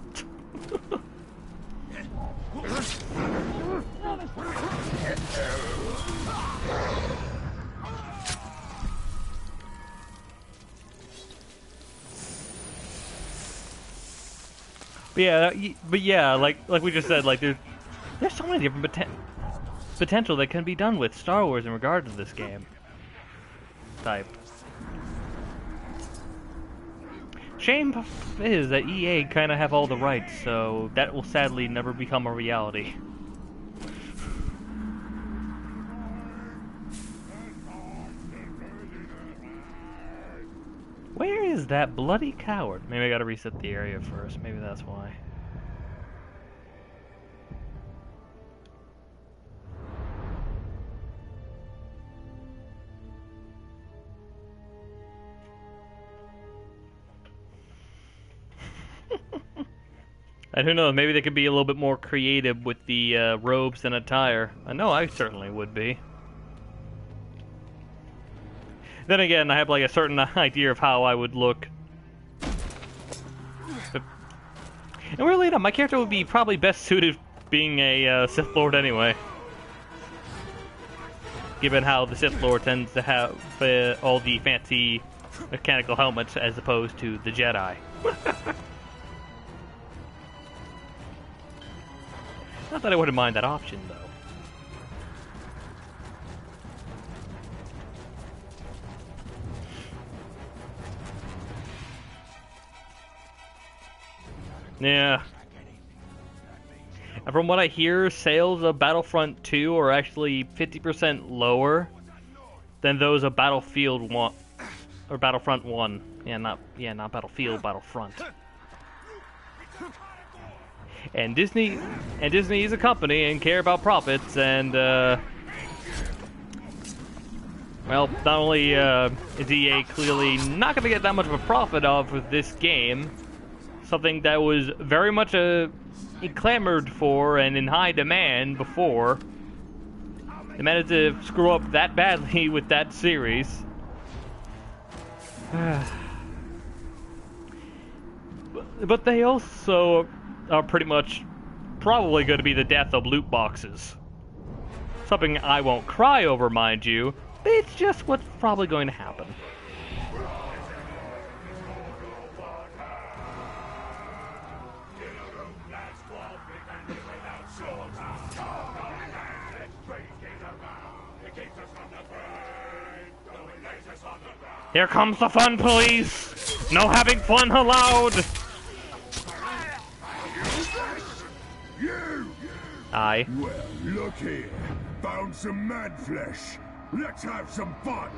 But yeah, like we just said, like there's so many different potential that can be done with Star Wars in regard to this game type. Shame is that EA kind of have all the rights, so that will sadly never become a reality. Where is that bloody coward? Maybe I gotta reset the area first. Maybe that's why. And who knows, maybe they could be a little bit more creative with the robes and attire. I know I certainly would be. Then again, I have like a certain idea of how I would look. But, and really enough, my character would be probably best suited being a Sith Lord anyway. Given how the Sith Lord tends to have all the fancy mechanical helmets as opposed to the Jedi. Not that I wouldn't mind that option, though. Yeah. And from what I hear, sales of Battlefront 2 are actually 50% lower than those of Battlefield 1 or Battlefront 1. Not Battlefield, Battlefront. And Disney is a company and care about profits, and well, not only is EA clearly not going to get that much of a profit off of this game, something that was very much clamored for and in high demand before, they managed to screw up that badly with that series. But they also are pretty much probably going to be the death of loot boxes. Something I won't cry over, mind you, but it's just what's probably going to happen. Here comes the fun, please! No having fun allowed! Aye. Well, look here. Found some mad flesh. Let's have some fun.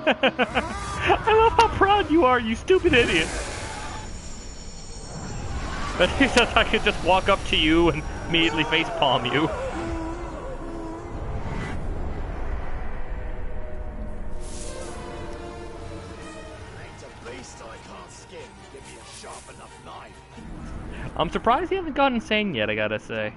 I love how proud you are, you stupid idiot. But he says I could just walk up to you and immediately facepalm you. I'm surprised he hasn't gone insane yet, I gotta say.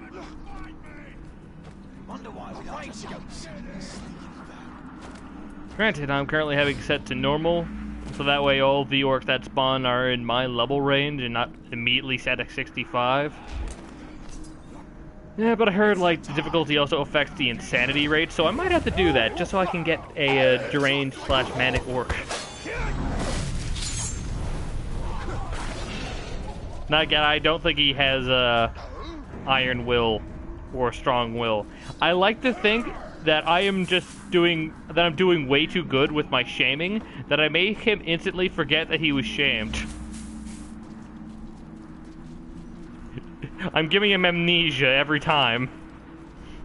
Granted, I'm currently having set to normal, so that way all the orcs that spawn are in my level range and not immediately set at 65. Yeah, but I heard like the difficulty also affects the insanity rate, so I might have to do that just so I can get a deranged/manic orc. Not again, I don't think he has iron will or strong will. I like to think that I'm doing way too good with my shaming, that I make him instantly forget that he was shamed. I'm giving him amnesia every time.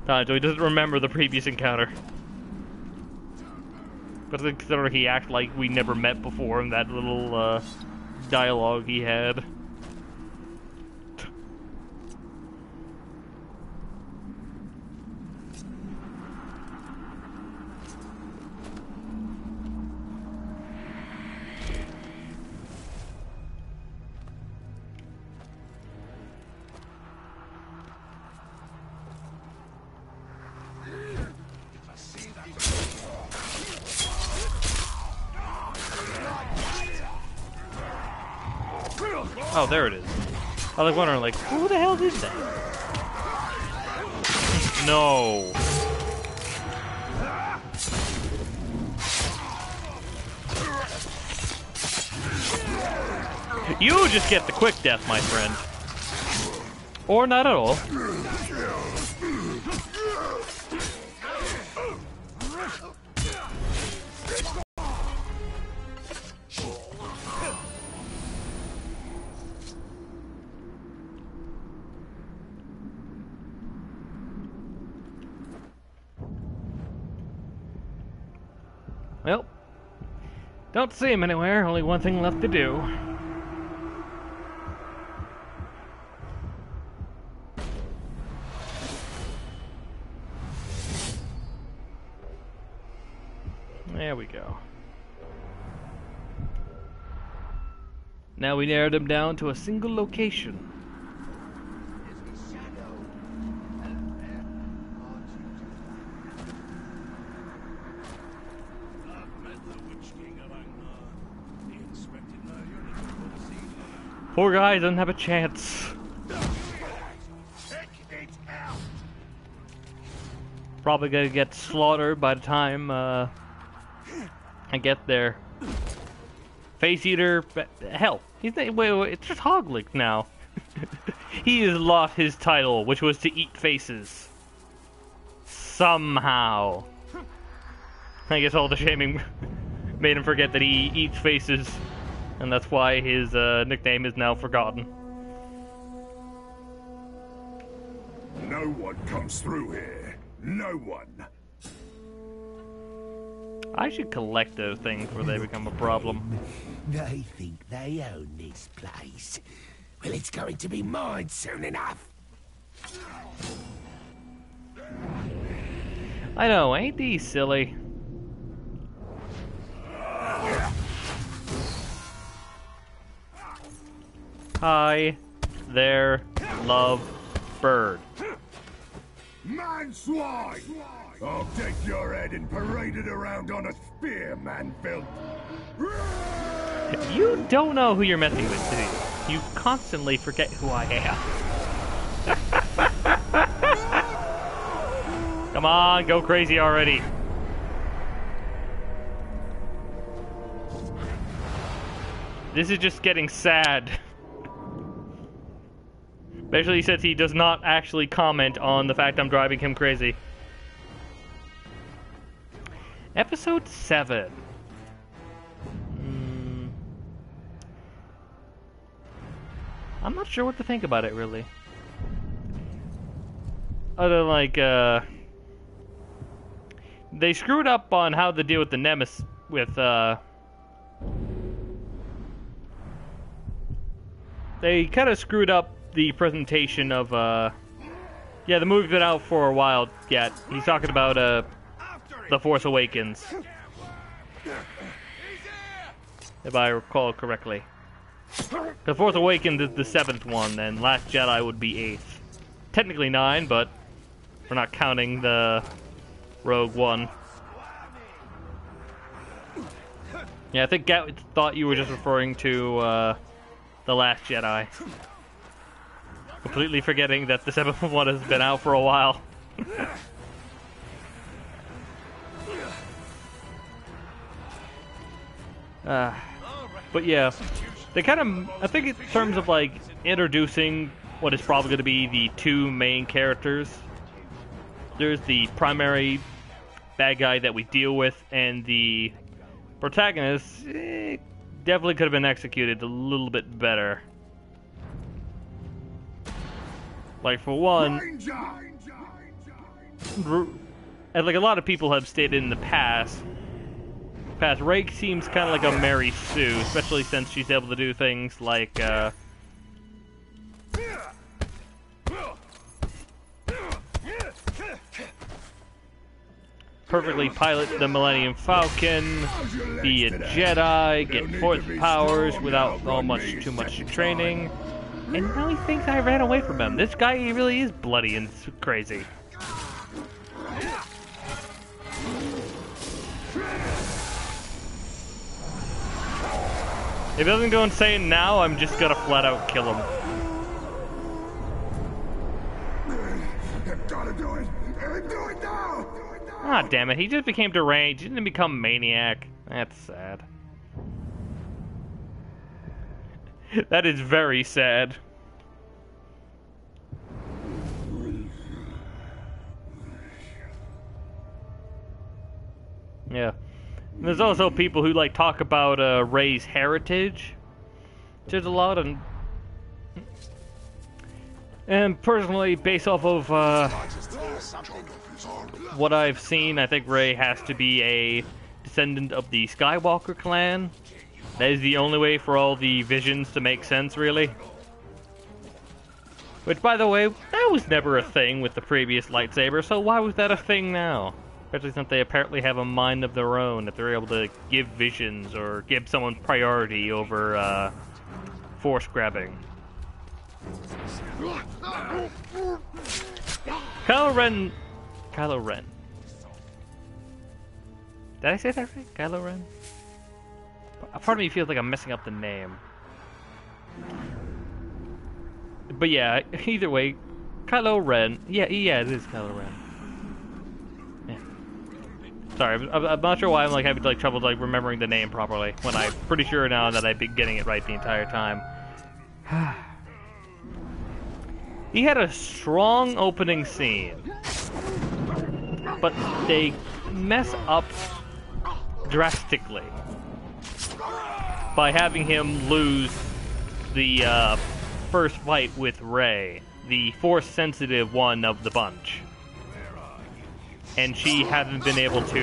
So he doesn't remember the previous encounter. But considering he acted like we never met before in that little dialogue he had. Oh, there it is. I was wondering, like, who the hell did that? No. You just get the quick death, my friend. Or not at all. Well, don't see him anywhere, only one thing left to do. There we go. Now we narrowed him down to a single location. Poor guy doesn't have a chance. Probably gonna get slaughtered by the time I get there. Face Eater, hell, wait, it's just Hoglick now. He has lost his title, which was to eat faces. Somehow. I guess all the shaming made him forget that he eats faces. And that's why his nickname is now forgotten. No one comes through here. No one. I should collect those things before they become a problem. They think they own this place. Well, it's going to be mine soon enough. I know, ain't these silly? Hi there, love bird. Man swine! I'll take your head and parade it around on a spear, Manfield. You don't know who you're messing with, do you? You constantly forget who I am. Come on, go crazy already. This is just getting sad. Especially since he does not actually comment on the fact I'm driving him crazy. Episode 7. I'm not sure what to think about it, really. Other than, like, they screwed up on how to deal with the Nemesis with, they kind of screwed up the presentation of, yeah, the movie's been out for a while yet. He's talking about, The Force Awakens. If I recall correctly. The Force Awakens is the 7th one, and Last Jedi would be 8th. Technically 9, but we're not counting the Rogue One. Yeah, I think Gat thought you were just referring to, The Last Jedi. Completely forgetting that the 7th one has been out for a while. But yeah, They kind of, I think in terms of like introducing what is probably going to be the two main characters, there's the primary bad guy that we deal with, and the protagonist definitely could have been executed a little bit better. Like for one, and like a lot of people have stated in the past, Rake seems kind of like a Mary Sue, especially since she's able to do things like perfectly pilot the Millennium Falcon, be a Jedi, get force powers without too much training, and now he thinks I ran away from him. This guy, he really is bloody and crazy. If he doesn't go insane now, I'm just gonna flat out kill him. Gotta do it! Do it now! Ah, damn it, he just became deranged. He didn't become maniac. That's sad. That is very sad. Yeah. And there's also people who like talk about Ray's heritage. There's a lot of... And personally, based off of what I've seen, I think Ray has to be a descendant of the Skywalker clan. That is the only way for all the visions to make sense, really. Which, by the way, that was never a thing with the previous lightsaber, so why was that a thing now? Especially since they apparently have a mind of their own, that they're able to give visions or give someone priority over force grabbing. Kylo Ren. Did I say that right? Kylo Ren? Part of me feels like I'm messing up the name. But yeah, either way, Kylo Ren. Yeah, it is Kylo Ren. Yeah. Sorry, I'm not sure why I'm like having like trouble like remembering the name properly when I'm pretty sure now that I've been getting it right the entire time. He had a strong opening scene, but they mess up drastically by having him lose the first fight with Rey, the force-sensitive one of the bunch. And she hasn't been able to,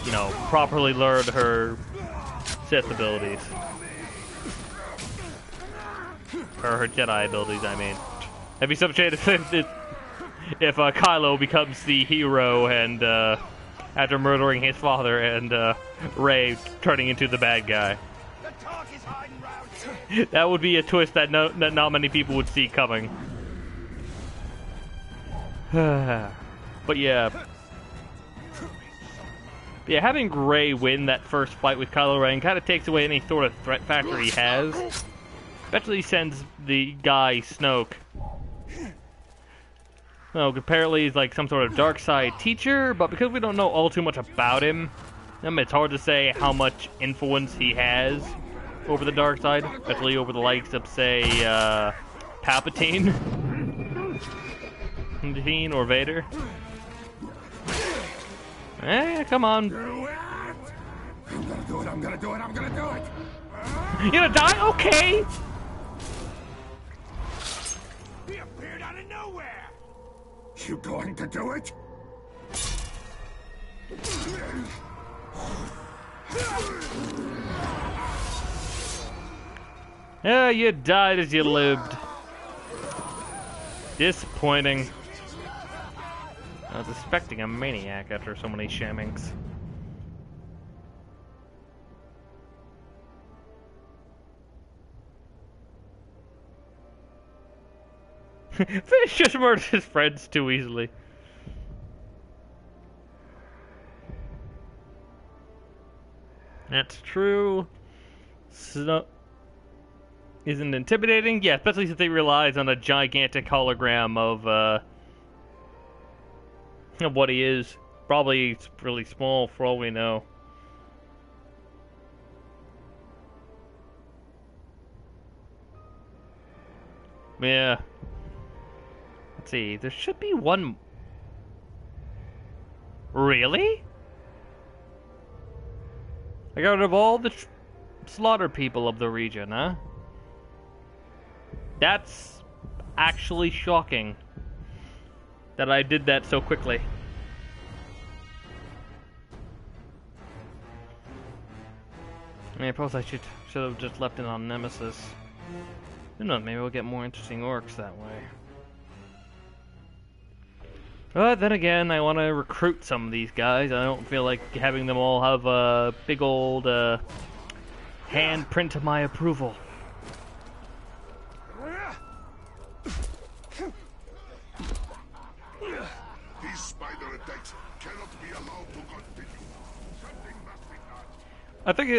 you know, properly learn her Sith abilities. Or her Jedi abilities, I mean. That'd be some shade if Kylo becomes the hero and, after murdering his father, and Rey turning into the bad guy. That would be a twist that not many people would see coming. But yeah, having Rey win that first fight with Kylo Ren kind of takes away any sort of threat factor he has, especially since the guy Snoke. No, apparently he's like some sort of dark side teacher, but because we don't know all too much about him, it's hard to say how much influence he has over the dark side, especially over the likes of, say, Palpatine or Vader. Come on. I'm gonna do it! You gonna die? Okay! He appeared out of nowhere! You going to do it? Yeah, you died as you lived. Disappointing. I was expecting a maniac after so many shammings. Fish just murdered his friends too easily. That's true. Snow isn't intimidating? Yeah, especially since they relies on a gigantic hologram of what he is. Probably it's really small for all we know. Yeah. Let's see. There should be one. Really? I got rid of all the slaughter people of the region, huh? That's actually shocking that I did that so quickly. I mean, I suppose I should have just left it on Nemesis. Who knows, maybe we'll get more interesting orcs that way. But then again, I want to recruit some of these guys. I don't feel like having them all have a big old handprint of my approval. These spider attacks cannot be allowed to continue. Something must be done. I think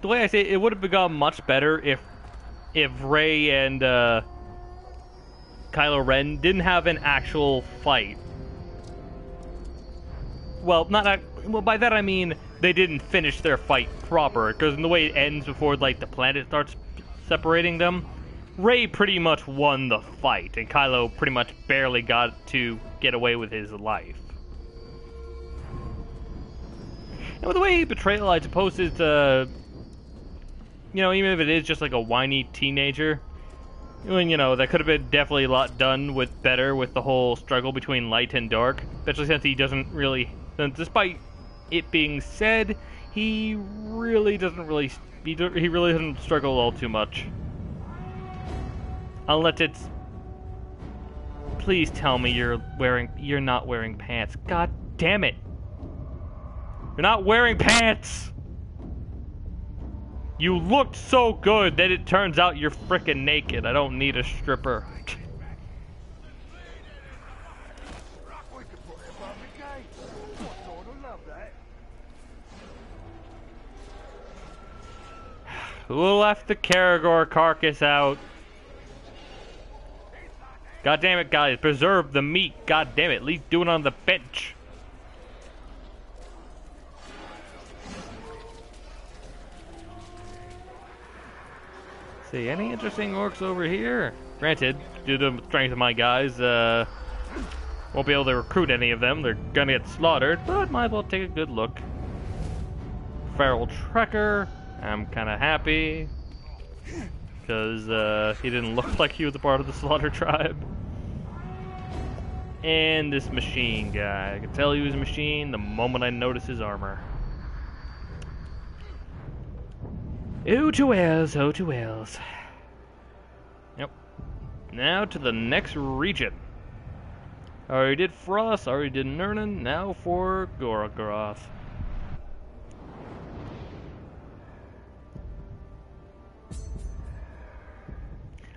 the way I say it, it would have become much better if Rey and Kylo Ren didn't have an actual fight. Well, well, by that I mean they didn't finish their fight proper, because in the way it ends before like the planet starts separating them, Rey pretty much won the fight, and Kylo pretty much barely got to get away with his life. And with the way Betrayal, I suppose, is you know, even if it is just like a whiny teenager, when, you know, that could have been definitely a lot done with better with the whole struggle between light and dark, especially since he doesn't really, despite it being said, he really doesn't struggle all too much. Unless it's, please tell me you're not wearing pants. God damn it. You're not wearing pants! You looked so good that it turns out you're frickin' naked. I don't need a stripper. Who left the Caragor carcass out? God damn it, guys. Preserve the meat. God damn it. At least do it on the bench. See, any interesting orcs over here? Granted, due to the strength of my guys, won't be able to recruit any of them. They're gonna get slaughtered, but might as well take a good look. Feral Trekker. I'm kinda happy. Because he didn't look like he was a part of the Slaughter tribe. And this machine guy. I could tell he was a machine the moment I noticed his armor. Oh to Wales, oh to Wales. Yep. Now to the next region. Already did Frost, already did Nurnen, now for Gorgoroth.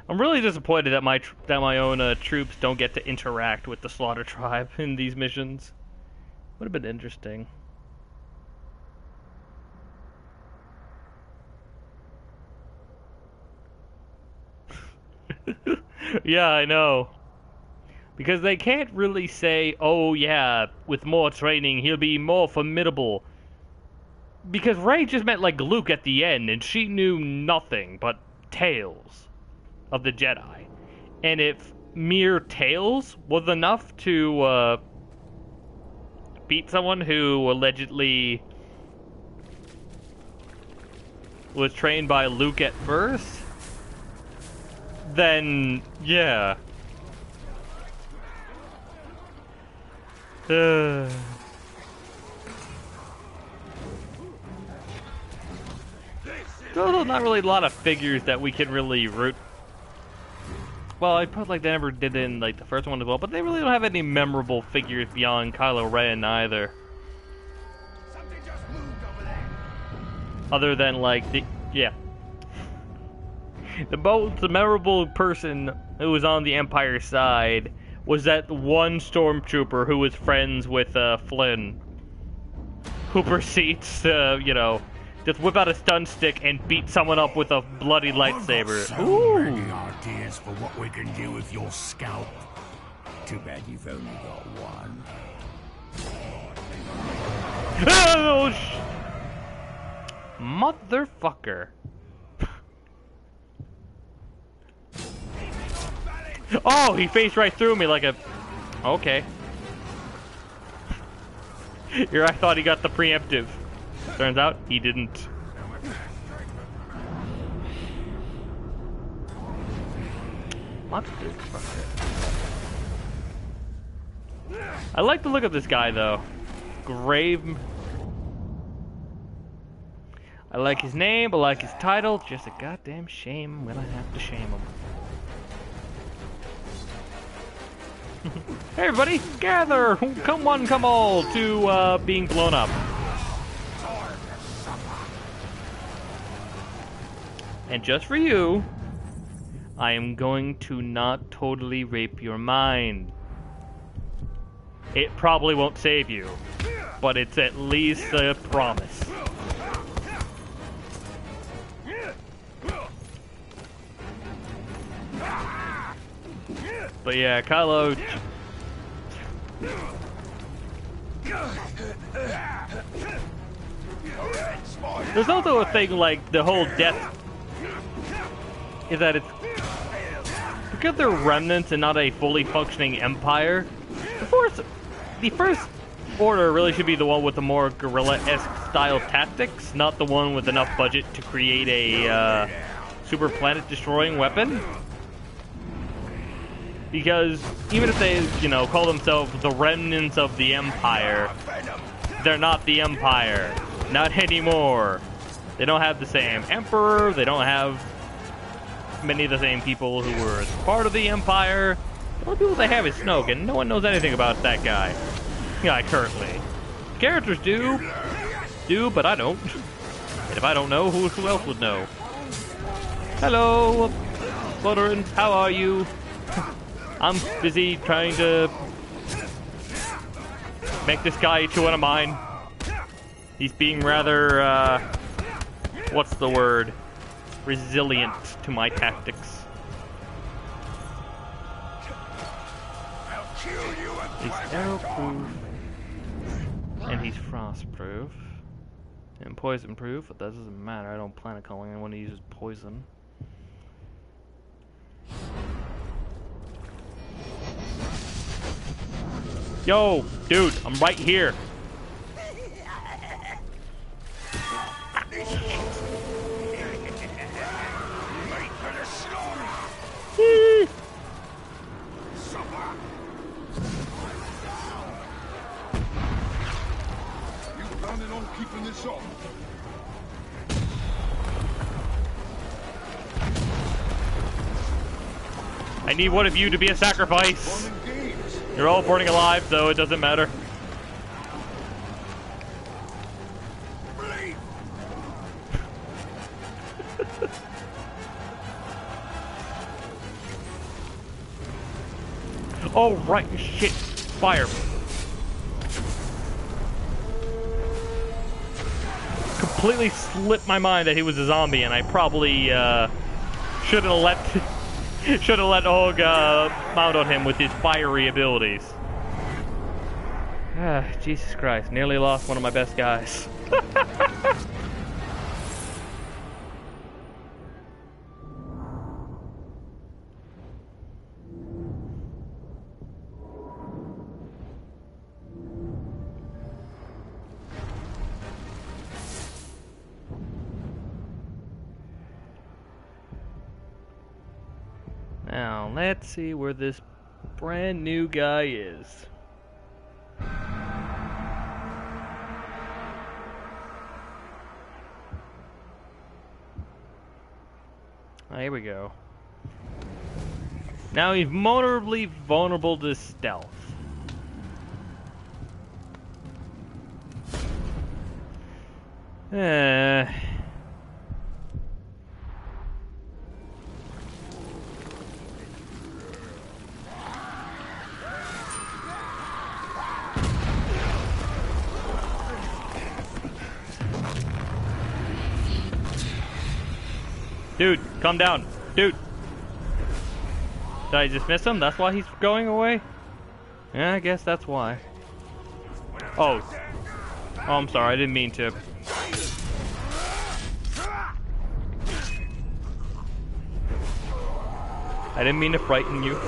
I'm really disappointed that my own troops don't get to interact with the Slaughter tribe in these missions. Would have been interesting. Yeah, I know. Because they can't really say, oh yeah, with more training he'll be more formidable. Because Rey just met like Luke at the end, and she knew nothing but tales of the Jedi. And if mere tales was enough to beat someone who allegedly was trained by Luke at first, then yeah. There's also not really a lot of figures that we can really root. Well, I put like they never did in like the first one as well, but they really don't have any memorable figures beyond Kylo Ren either. Something just moved over there. Other than like the the most memorable person who was on the Empire side was that one stormtrooper who was friends with Flynn, who proceeds to, you know, just whip out a stun stick and beat someone up with a bloody lightsaber. I've got so many ideas for what we can do with your scalp. Too bad you've only got one. Oh, motherfucker. Oh, he faced right through me like a... Okay. Here I thought he got the preemptive. Turns out he didn't. Lots of dudes. I like the look of this guy though. Grave. I like his name, I like his title. Just a goddamn shame when I have to shame him. Hey everybody, gather! Come one, come all to being blown up. And just for you, I am going to not totally rape your mind. It probably won't save you, but it's at least a promise. But yeah, Kylo... There's also a thing like the whole death... is that it's... because they're remnants and not a fully functioning empire, the first order really should be the one with the more guerrilla-esque style tactics, not the one with enough budget to create a super planet-destroying weapon. Because even if they, you know, call themselves the remnants of the Empire, they're not the Empire. Not anymore. They don't have the same Emperor, they don't have many of the same people who were part of the Empire. The only people they have is Snoke, and no one knows anything about that guy. Currently. Characters do, but I don't. And if I don't know, who else would know? Hello, Slaughter, how are you? I'm busy trying to make this guy into one of mine. He's being rather, what's the word? Resilient to my tactics. He's arrow-proof, and he's frost-proof, and poison-proof, but that doesn't matter. I don't plan on calling anyone who uses poison. Yo, dude, I'm right here. Keeping this up. I need one of you to be a sacrifice. You're all burning alive, so it doesn't matter. Oh, right, shit. Fire. Completely slipped my mind that he was a zombie, and I probably should have let Og mount on him with his fiery abilities. Ah, Jesus Christ! Nearly lost one of my best guys. Now, let's see where this brand new guy is. Oh, here we go. Now he's moderately vulnerable to stealth. Dude, calm down. Dude. Did I just miss him? That's why he's going away? Yeah, I guess that's why. Oh. Oh, I'm sorry. I didn't mean to. I didn't mean to frighten you.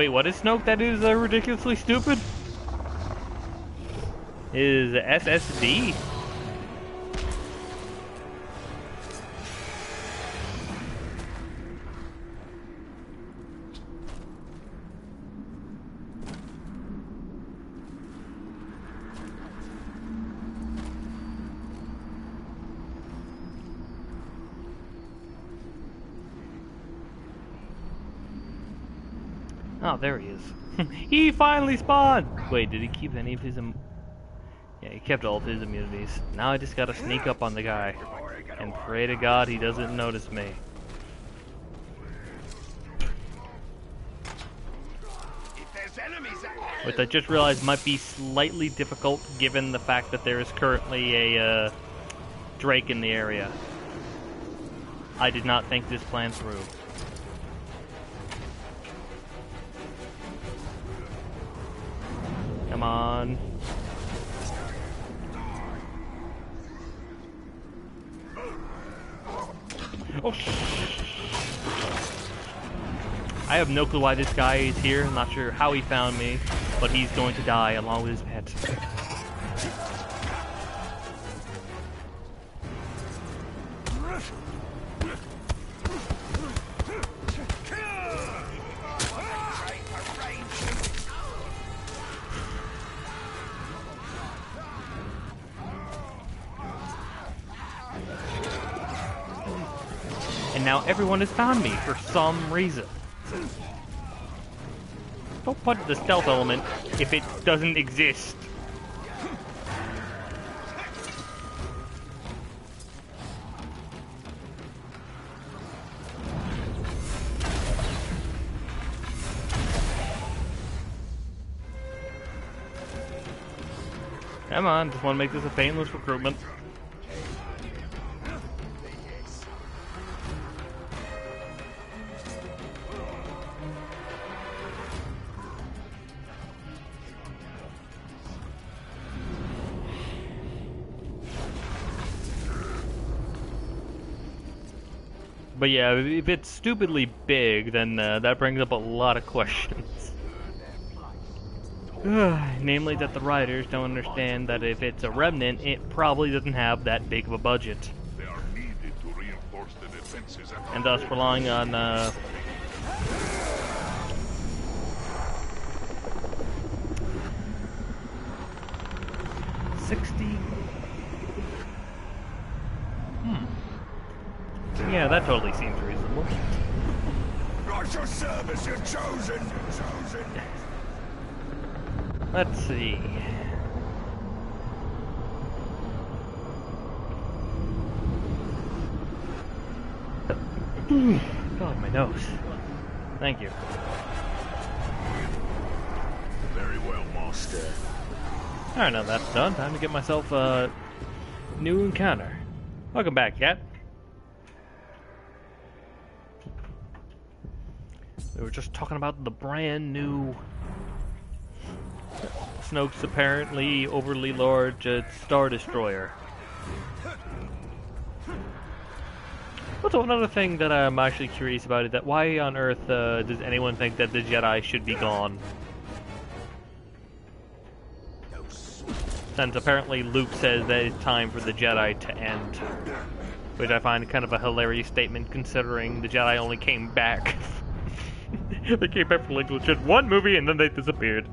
What is Snoke that is ridiculously stupid? Is SSD? Oh, there he is. He finally spawned! Wait, did he keep any of his yeah, he kept all of his immunities. Now I just gotta sneak up on the guy. And pray to God he doesn't notice me. Which I just realized might be slightly difficult given the fact that there is currently a Drake in the area. I did not think this plan through. Come on. Oh, I have no clue why this guy is here. I'm not sure how he found me, but he's going to die along with his pet. And now everyone has found me for some reason. Don't put the stealth element if it doesn't exist. Come on, just want to make this a painless recruitment. But yeah, if it's stupidly big, then that brings up a lot of questions. Namely that the writers don't understand that if it's a remnant, it probably doesn't have that big of a budget. They are needed to reinforce the defenses at And thus relying on 60. Yeah, that totally seems reasonable. At your service, you're chosen. Let's see. God, my nose. Thank you. Very well, master. Alright, now that's done. Time to get myself a new encounter. Welcome back, Cat. We were just talking about the brand new Snoke's apparently overly large Star Destroyer. Also, another thing that I'm actually curious about is that why on earth does anyone think that the Jedi should be gone? Since apparently Luke says that it's time for the Jedi to end. Which I find kind of a hilarious statement considering the Jedi only came back. They came back for like legit one movie and then they disappeared.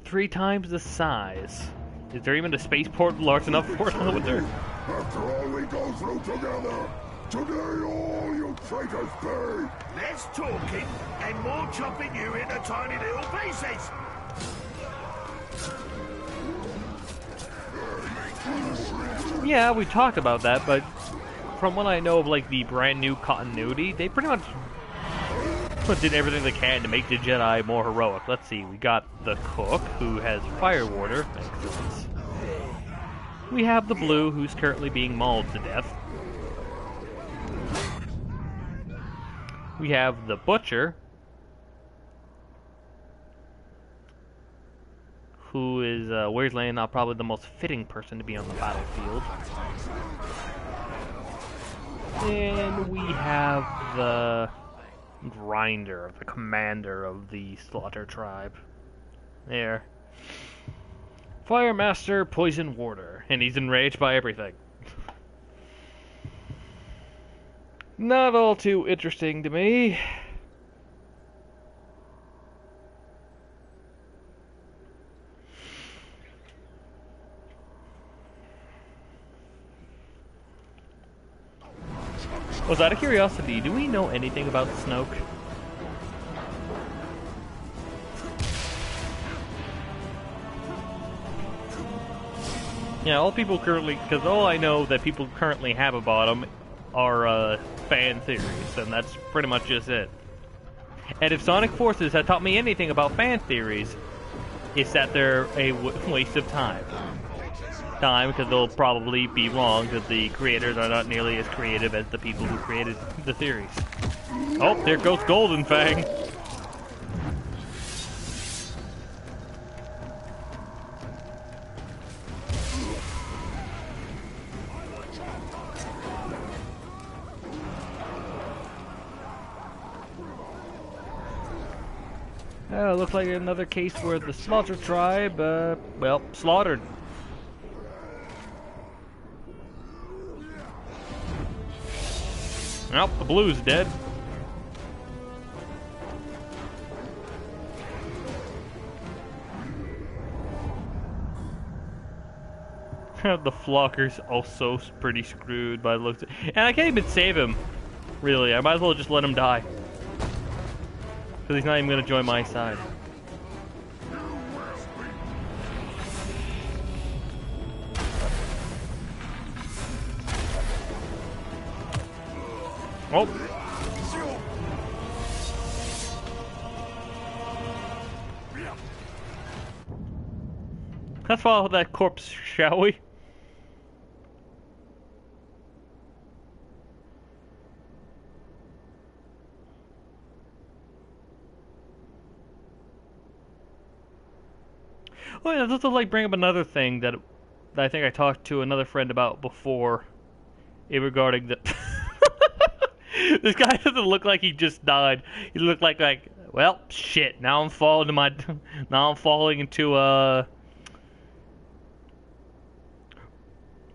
Three times the size. Is there even a spaceport large enough for it? I wonder. After all we go through together, today all you traitors pay. Less talking and more chopping you into tiny little pieces. Yeah, we talked about that, but from what I know of, like, the brand new continuity, they pretty much did everything they can to make the Jedi more heroic. Let's see, we got the Cook, who has Fire Water. Excellent. We have the Blue, who's currently being mauled to death. We have the Butcher, who is, weirdly enough, probably the most fitting person to be on the battlefield. And we have the Grinder, the commander of the Slaughter tribe. There. Fire Master, Poison Warder, and he's enraged by everything. Not all too interesting to me. Was out of curiosity, do we know anything about Snoke? Yeah, all people currently, because all I know that people currently have about him are fan theories, and that's pretty much just it. And if Sonic Forces had taught me anything about fan theories, it's that they're a waste of time. Because they'll probably be wrong, because the creators are not nearly as creative as the people who created the theories. Oh, there goes Golden Fang! Looks like another case where the Slaughter tribe, well, slaughtered. Nope, the Blue's dead. The Flocker's also pretty screwed by the looks of it. And I can't even save him, really. I might as well just let him die. Because he's not even going to join my side. Oh! Let's follow that corpse, shall we? Oh yeah, this will like bring up another thing that I think I talked to another friend about before, regarding the. This guy doesn't look like he just died. He looked like well, shit. Now I'm falling to my. Now I'm falling into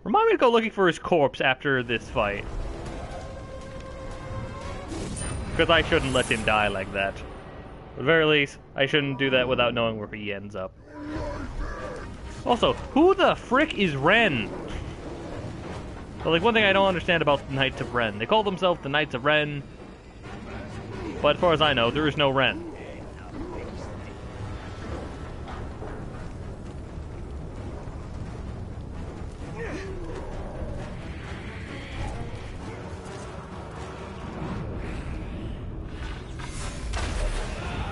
Remind me to go looking for his corpse after this fight, because I shouldn't let him die like that. At the very least, I shouldn't do that without knowing where he ends up. Also, who the frick is Ren? But like, one thing I don't understand about the Knights of Ren. They call themselves the Knights of Ren, but as far as I know, there is no Ren.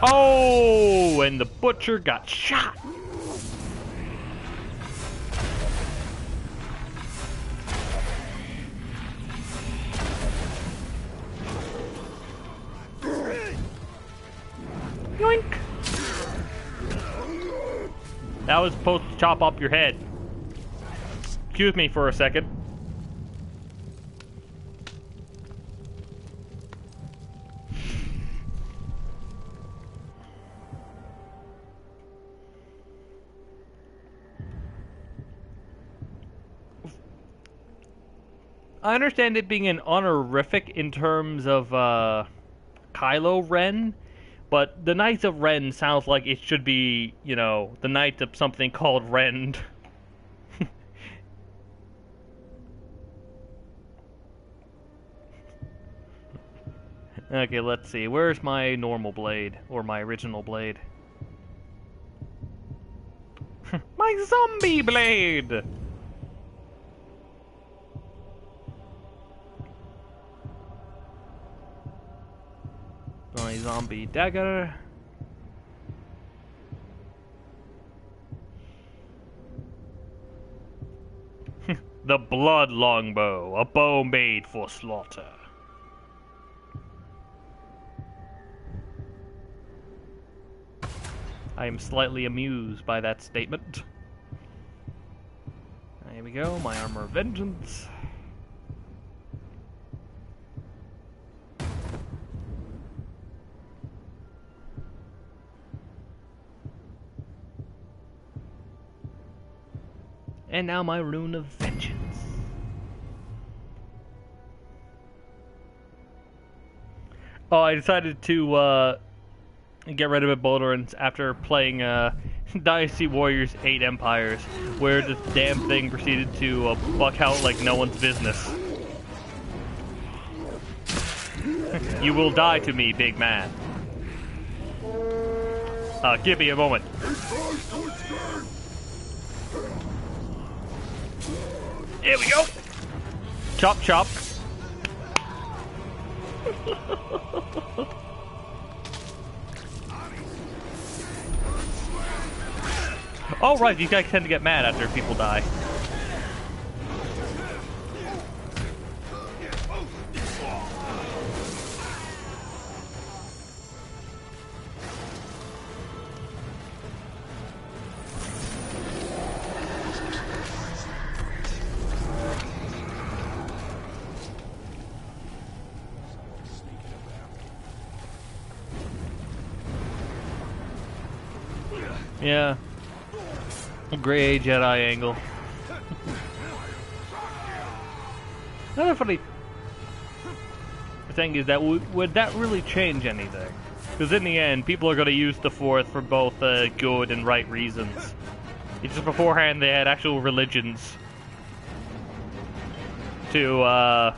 Oh, and the Butcher got shot. Yoink! That was supposed to chop up your head. Excuse me for a second. I understand it being an honorific in terms of Kylo Ren, but the Knights of Ren sounds like it should be, you know, the Knights of something called Ren. Okay, let's see. Where's my normal blade? Or my original blade? My zombie blade! My zombie dagger. The blood longbow, a bow made for slaughter. I am slightly amused by that statement. Here we go, my armor of vengeance. And now my rune of vengeance. Oh, I decided to get rid of it Boulderans after playing Dynasty Warriors 8 Empires, where this damn thing proceeded to buck out like no one's business. You will die to me, big man. Give me a moment. Here we go. Chop, chop. Oh, right, these guys tend to get mad after people die. Yeah. Gray Jedi angle. Another funny thing is that would that really change anything? Because in the end, people are going to use the Fourth for both good and right reasons. It's just beforehand they had actual religions to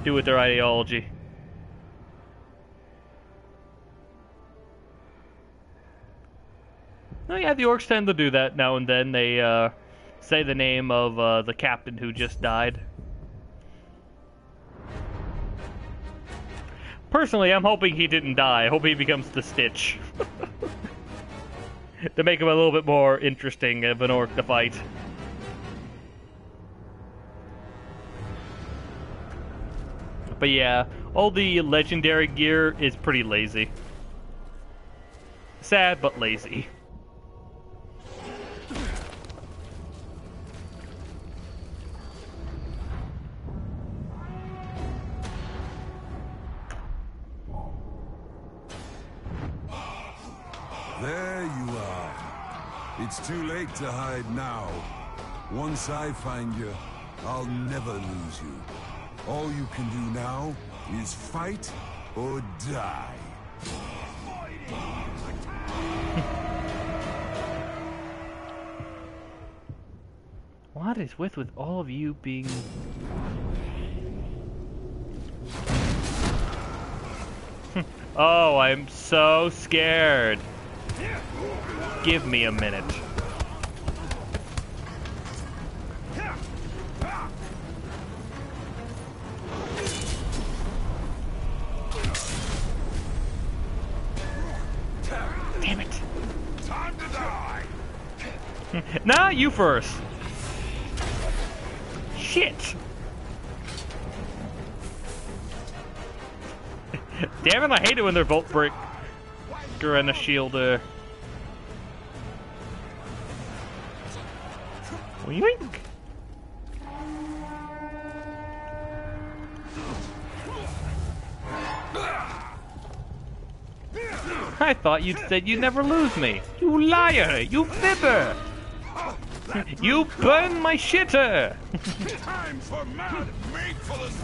do with their ideology. Oh yeah, the orcs tend to do that now and then. They say the name of the captain who just died. Personally, I'm hoping he didn't die. I hope he becomes the Stitch. To make him a little bit more interesting of an orc to fight. But yeah, all the legendary gear is pretty lazy. Sad, but lazy. There you are. It's too late to hide now. Once I find you, I'll never lose you. All you can do now is fight or die. What is with all of you being... Oh, I'm so scared. Give me a minute. Damn it. Time to die. Nah, you first. Shit. Damn it, I hate it when they're both breaker and a shielder. Yoink. I thought you'd said you'd never lose me. You liar! You fibber! You burn my shitter! Time for mad makefulness.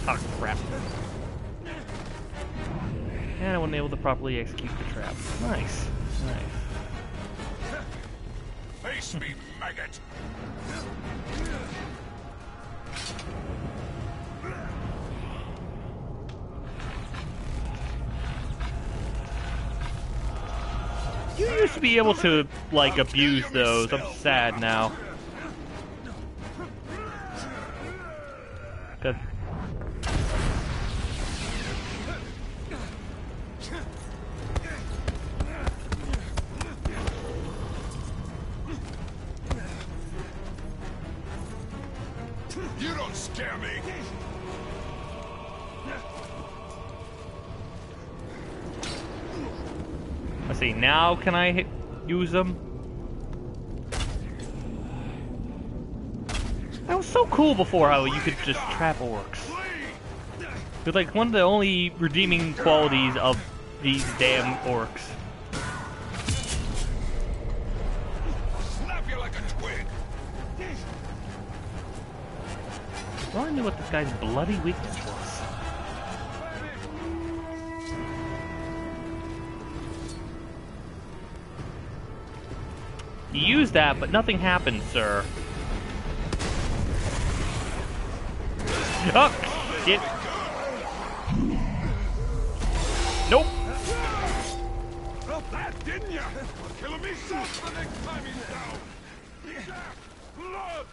Oh crap. And I wasn't able to properly execute the trap. Nice. Nice. Face me, maggot. used to be able to, like, abuse those. I'm sad now. Good. You don't scare me. Let's see, now can I use them? That was so cool before how you could just trap orcs. It was like one of the only redeeming qualities of these damn orcs. Snap you like a twig. I only knew what this guy's bloody weakness was. You used that, but nothing happened, sir. Oh, shit. Nope. Well, that didn't ya? Kill him himself the next time he's down. Yeah, blood.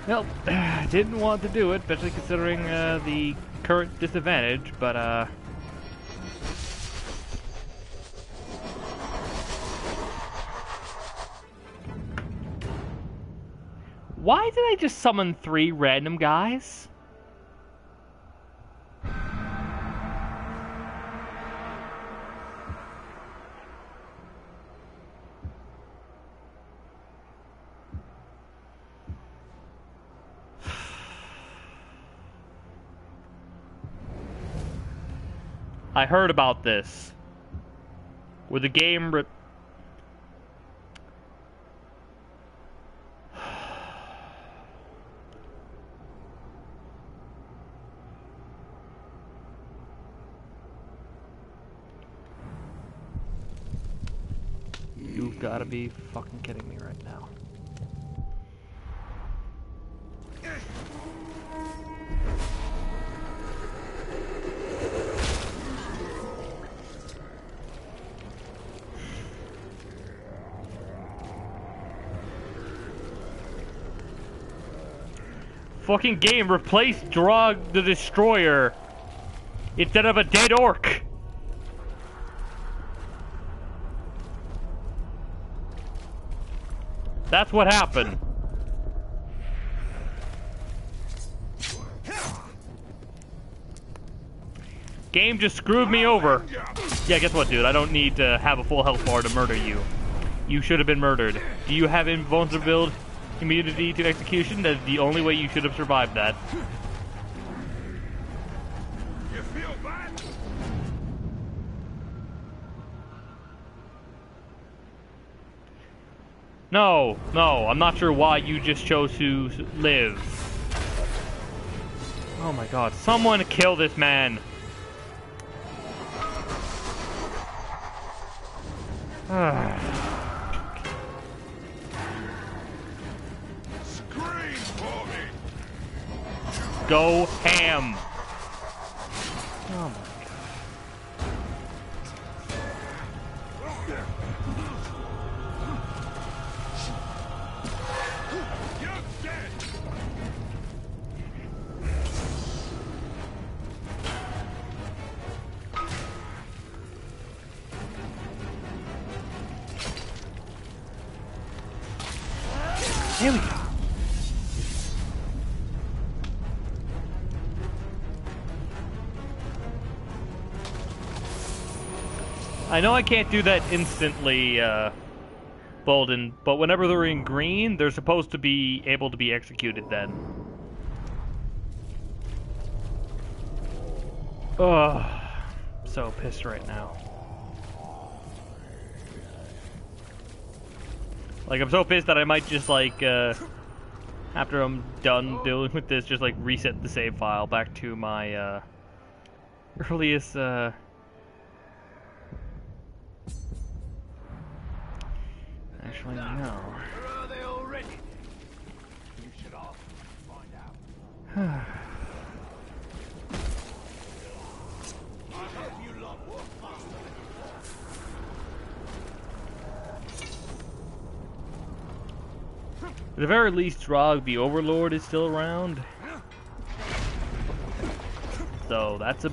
Well, didn't want to do it, especially considering the current disadvantage, but why did I just summon 3 random guys? I heard about this. Where the game You've gotta be fucking kidding me right now. Fucking game, replace Drog the Destroyer instead of a dead orc. That's what happened. Game just screwed me over. Yeah, guess what, dude? I don't need to have a full health bar to murder you. You should have been murdered. Do you have invulnerability? Immunity to execution? That's the only way you should have survived that. You feel bad? No, I'm not sure why you just chose to live. Oh my god, someone kill this man. Go ham. Oh my Here we go. I know I can't do that instantly, Bolden, but whenever they're in green, they're supposed to be able to be executed then. Ugh. So pissed right now. Like, I'm so pissed that I might just, like, after I'm done dealing with this, just, like, reset the save file back to my, earliest, Actually, no. Where are they already? You should all find out. At the very least, Drog the Overlord is still around. So that's a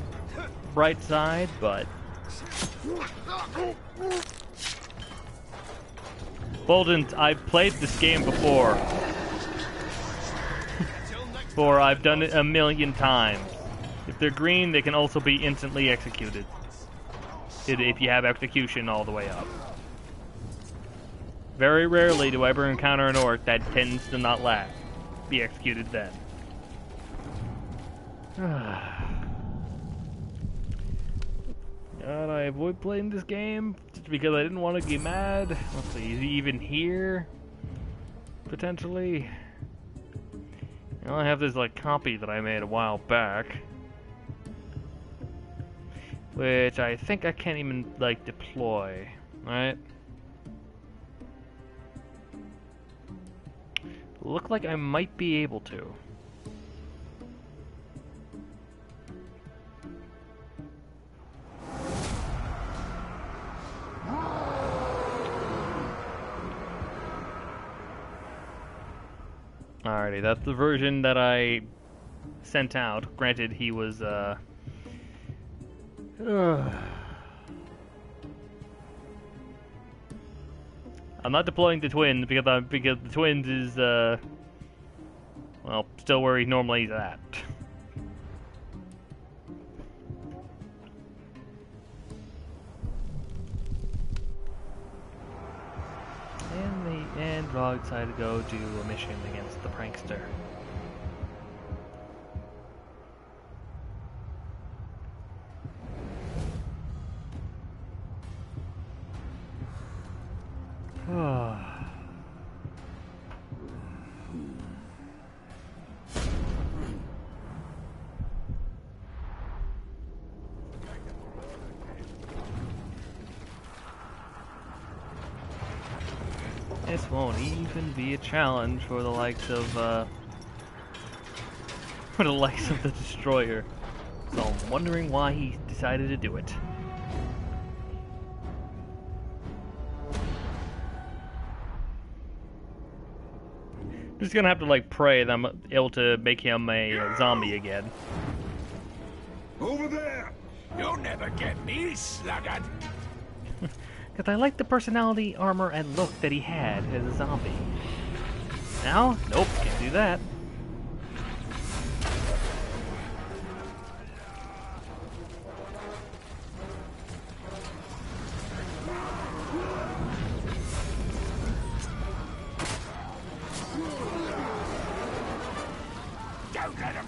bright side, but... Bolden, I've played this game before. I've done it a million times. If they're green, they can also be instantly executed. If you have execution all the way up. Very rarely do I ever encounter an orc that tends to not lag. Be executed then. God, I avoid playing this game just because I didn't want to get mad. Let's see, is he even here? Potentially. I have this like copy that I made a while back, which I think I can't even like deploy, right? Look like I might be able to. Alrighty, that's the version that I sent out. Granted, he was, I'm not deploying the twins because the twins is, well, still where he normally is at. And Rog decided to go do a mission against the prankster. This won't even be a challenge for the likes of the Destroyer. So I'm wondering why he decided to do it. Just gonna have to like pray that I'm able to make him a zombie again. Over there! You'll never get me, sluggard! Because I like the personality, armor, and look that he had as a zombie. Now? Nope, can't do that. Don't let him!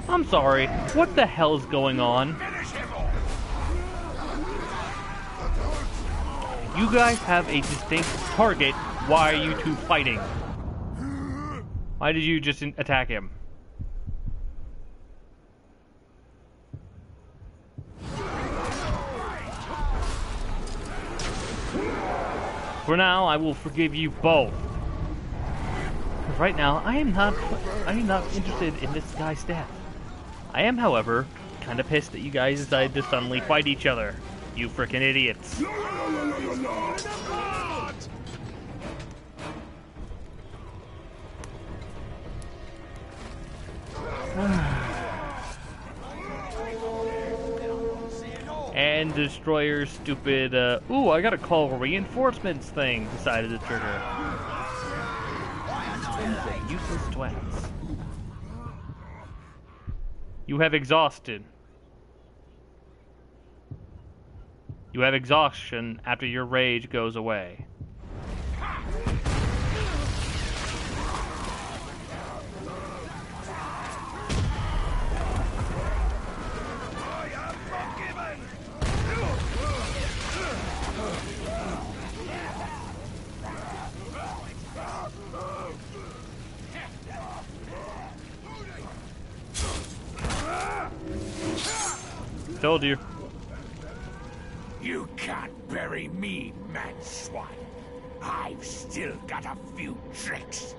I'm sorry, what the hell's going on? You guys have a distinct target. Why are you two fighting? Why did you just attack him? For now, I will forgive you both. Because right now, I am not interested in this guy's death. I am, however, kind of pissed that you guys decided to suddenly fight each other. You frickin' idiots. And Destroyer's stupid, ooh, I gotta call reinforcements thing decided to trigger. Useless twats. You have exhausted. You have exhaustion after your rage goes away. Told you. You can't bury me, man swine. I've still got a few tricks.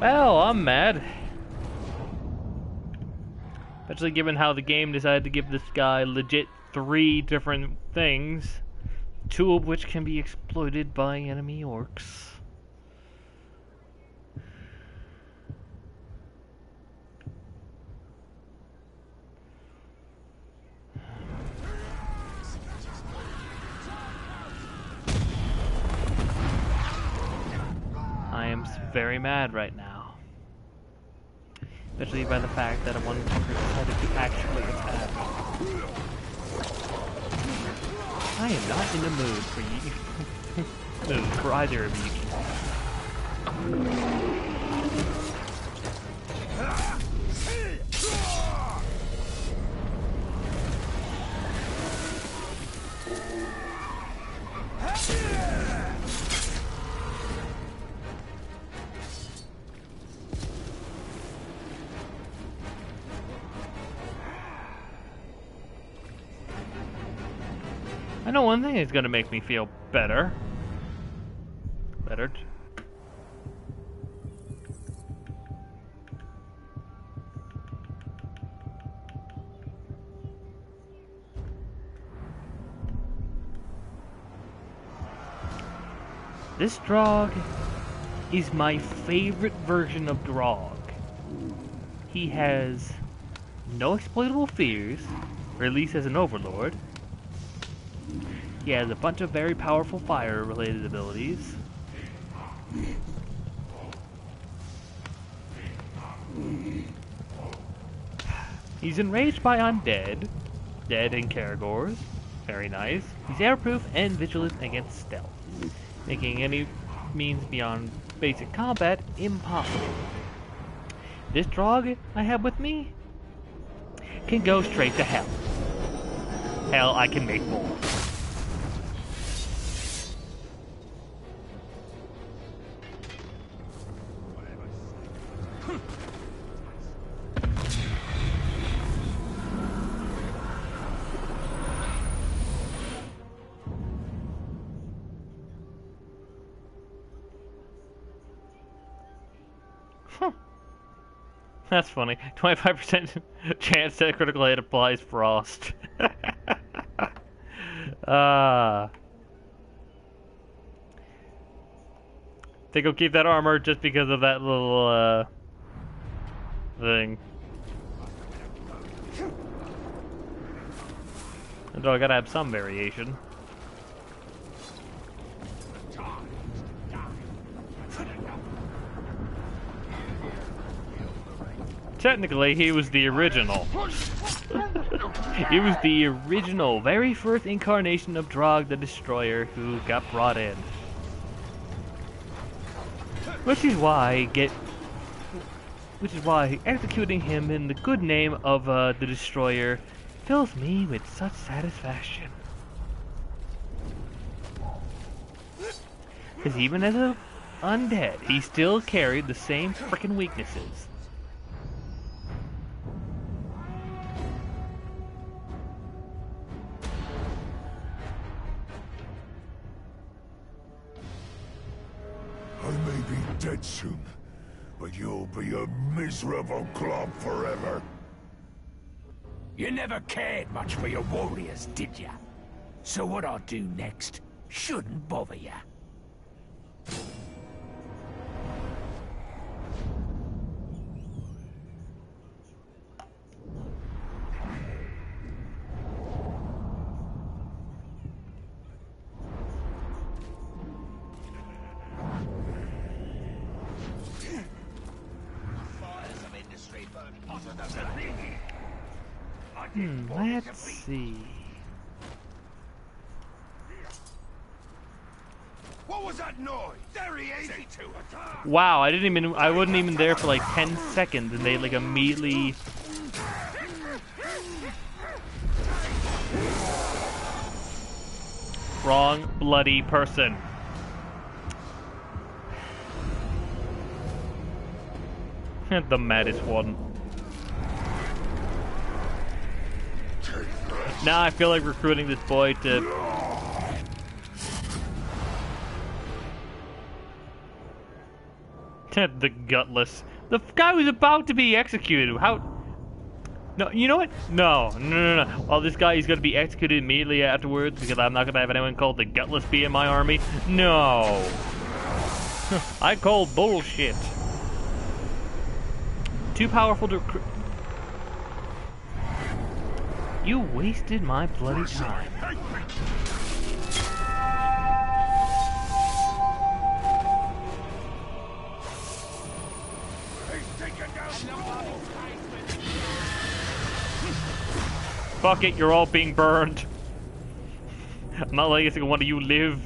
Well, I'm mad. Especially given how the game decided to give this guy legit 3 different things, 2 of which can be exploited by enemy orcs. I am very mad right now. Especially by the fact that one fucker decided to actually attack. I am not in the mood for you. Mood for either of you. I know one thing is gonna make me feel better. This Drog is my favorite version of Drog. He has no exploitable fears, or at least as an overlord. He has a bunch of very powerful fire-related abilities. He's enraged by undead, dead and Caragors. Very nice. He's airproof and vigilant against stealth, making any means beyond basic combat impossible. This Drog I have with me can go straight to hell. Hell, I can make more. That's funny. 25% chance that critical hit applies frost. Think I'll keep that armor just because of that little thing. Although I gotta have some variation. Technically, he was the original. He was the original, very first incarnation of Drog the Destroyer who got brought in. Which is why executing him in the good name of the Destroyer fills me with such satisfaction. Because even as an undead, he still carried the same frickin' weaknesses. I may be dead soon, but you'll be a miserable clod forever. You never cared much for your warriors, did ya? So what I'll do next shouldn't bother ya. Let's see. What was that noise? There he is. Wow, I wasn't even there for like 10 seconds and they like immediately wrong bloody person. The maddest one. Now I feel like recruiting this boy to The gutless. The guy was about to be executed. How? No, you know what? No. Well, this guy is going to be executed immediately afterwards because I'm not going to have anyone called the gutless be in my army. No. I call bullshit. Too powerful to... You wasted my bloody time. Fuck it, you're all being burned. I'm not letting a single one of you live.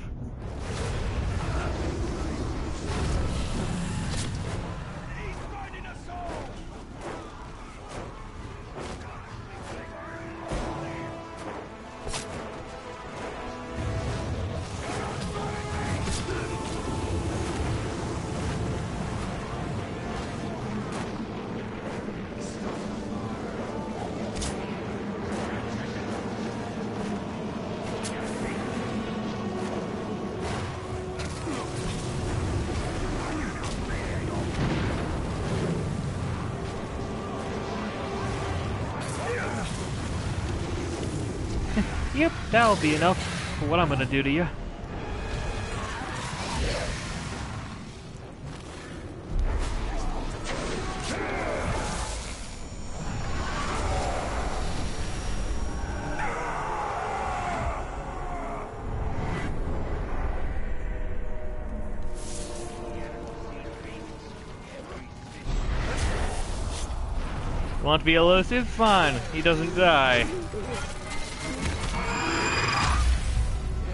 Yep, that'll be enough for what I'm gonna do to you. Want to be elusive? Fine. He doesn't die.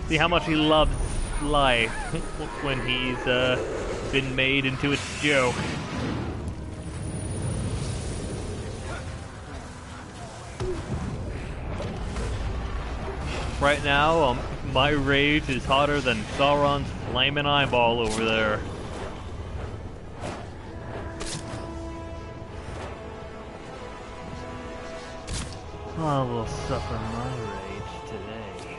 See how much he loves life when he's been made into a joke. Right now, my rage is hotter than Sauron's flaming eyeball over there. I will suffer my rage today.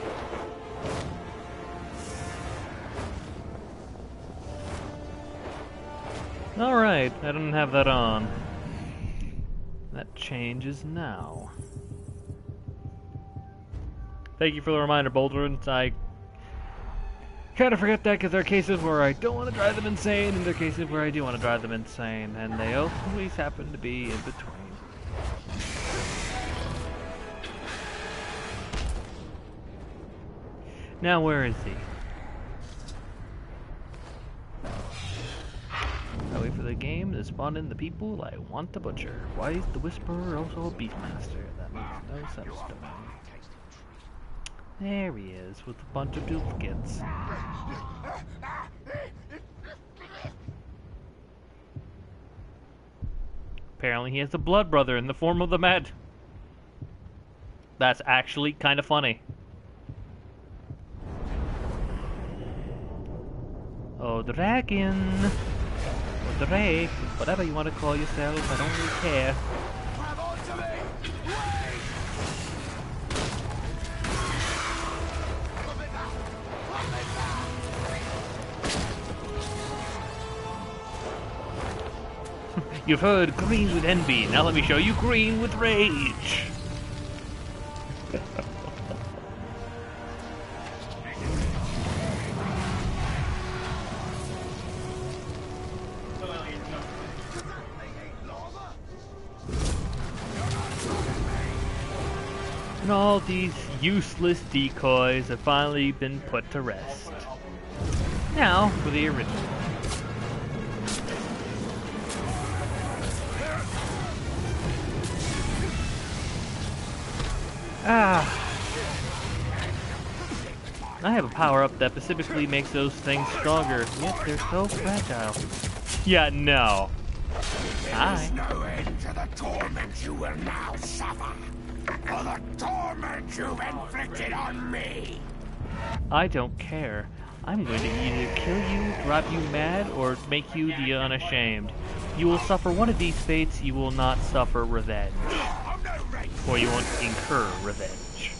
Alright, I didn't have that on. That changes now. Thank you for the reminder, Boldrin. I kind of forget that because there are cases where I don't want to drive them insane, and there are cases where I do want to drive them insane, and they always happen to be in between. Now, where is he? I wait for the game to spawn in the people I want to butcher. Why is the Whisperer also a Beastmaster? That makes no sense to me. There he is, with a bunch of duplicates. Apparently he has a blood brother in the form of the Med. That's actually kind of funny. Oh, dragon! Or drake, whatever you want to call yourself, I don't really care. Grab onto me! You've heard green with envy, now let me show you green with rage! And all these useless decoys have finally been put to rest. Now for the original. I have a power-up that specifically makes those things stronger, yet they're so fragile. Yeah, no. There's no end to the torment you will now suffer, for the torment you've inflicted on me. I don't care. I'm going to either kill you, drive you mad, or make you the unashamed. You will suffer one of these fates, you will not suffer revenge. Or you won't incur revenge.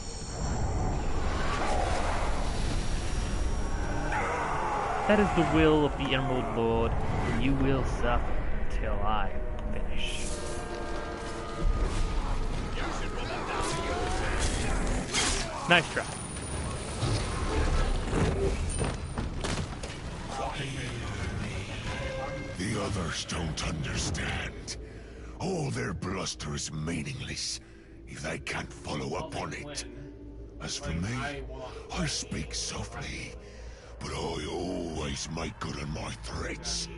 That is the will of the Emerald Lord, and you will suffer until I finish. Nice try. The others don't understand. All their bluster is meaningless if they can't follow up on it. As for me, I speak softly, but I always make good on my threats.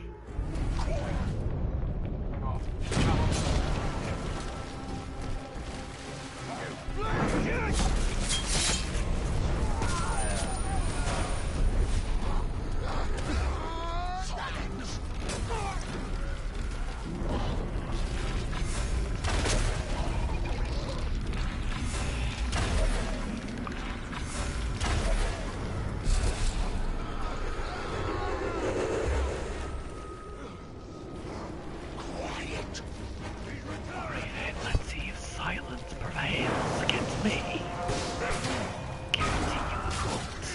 Let's see if silence prevails against me. Guarantee you it won't.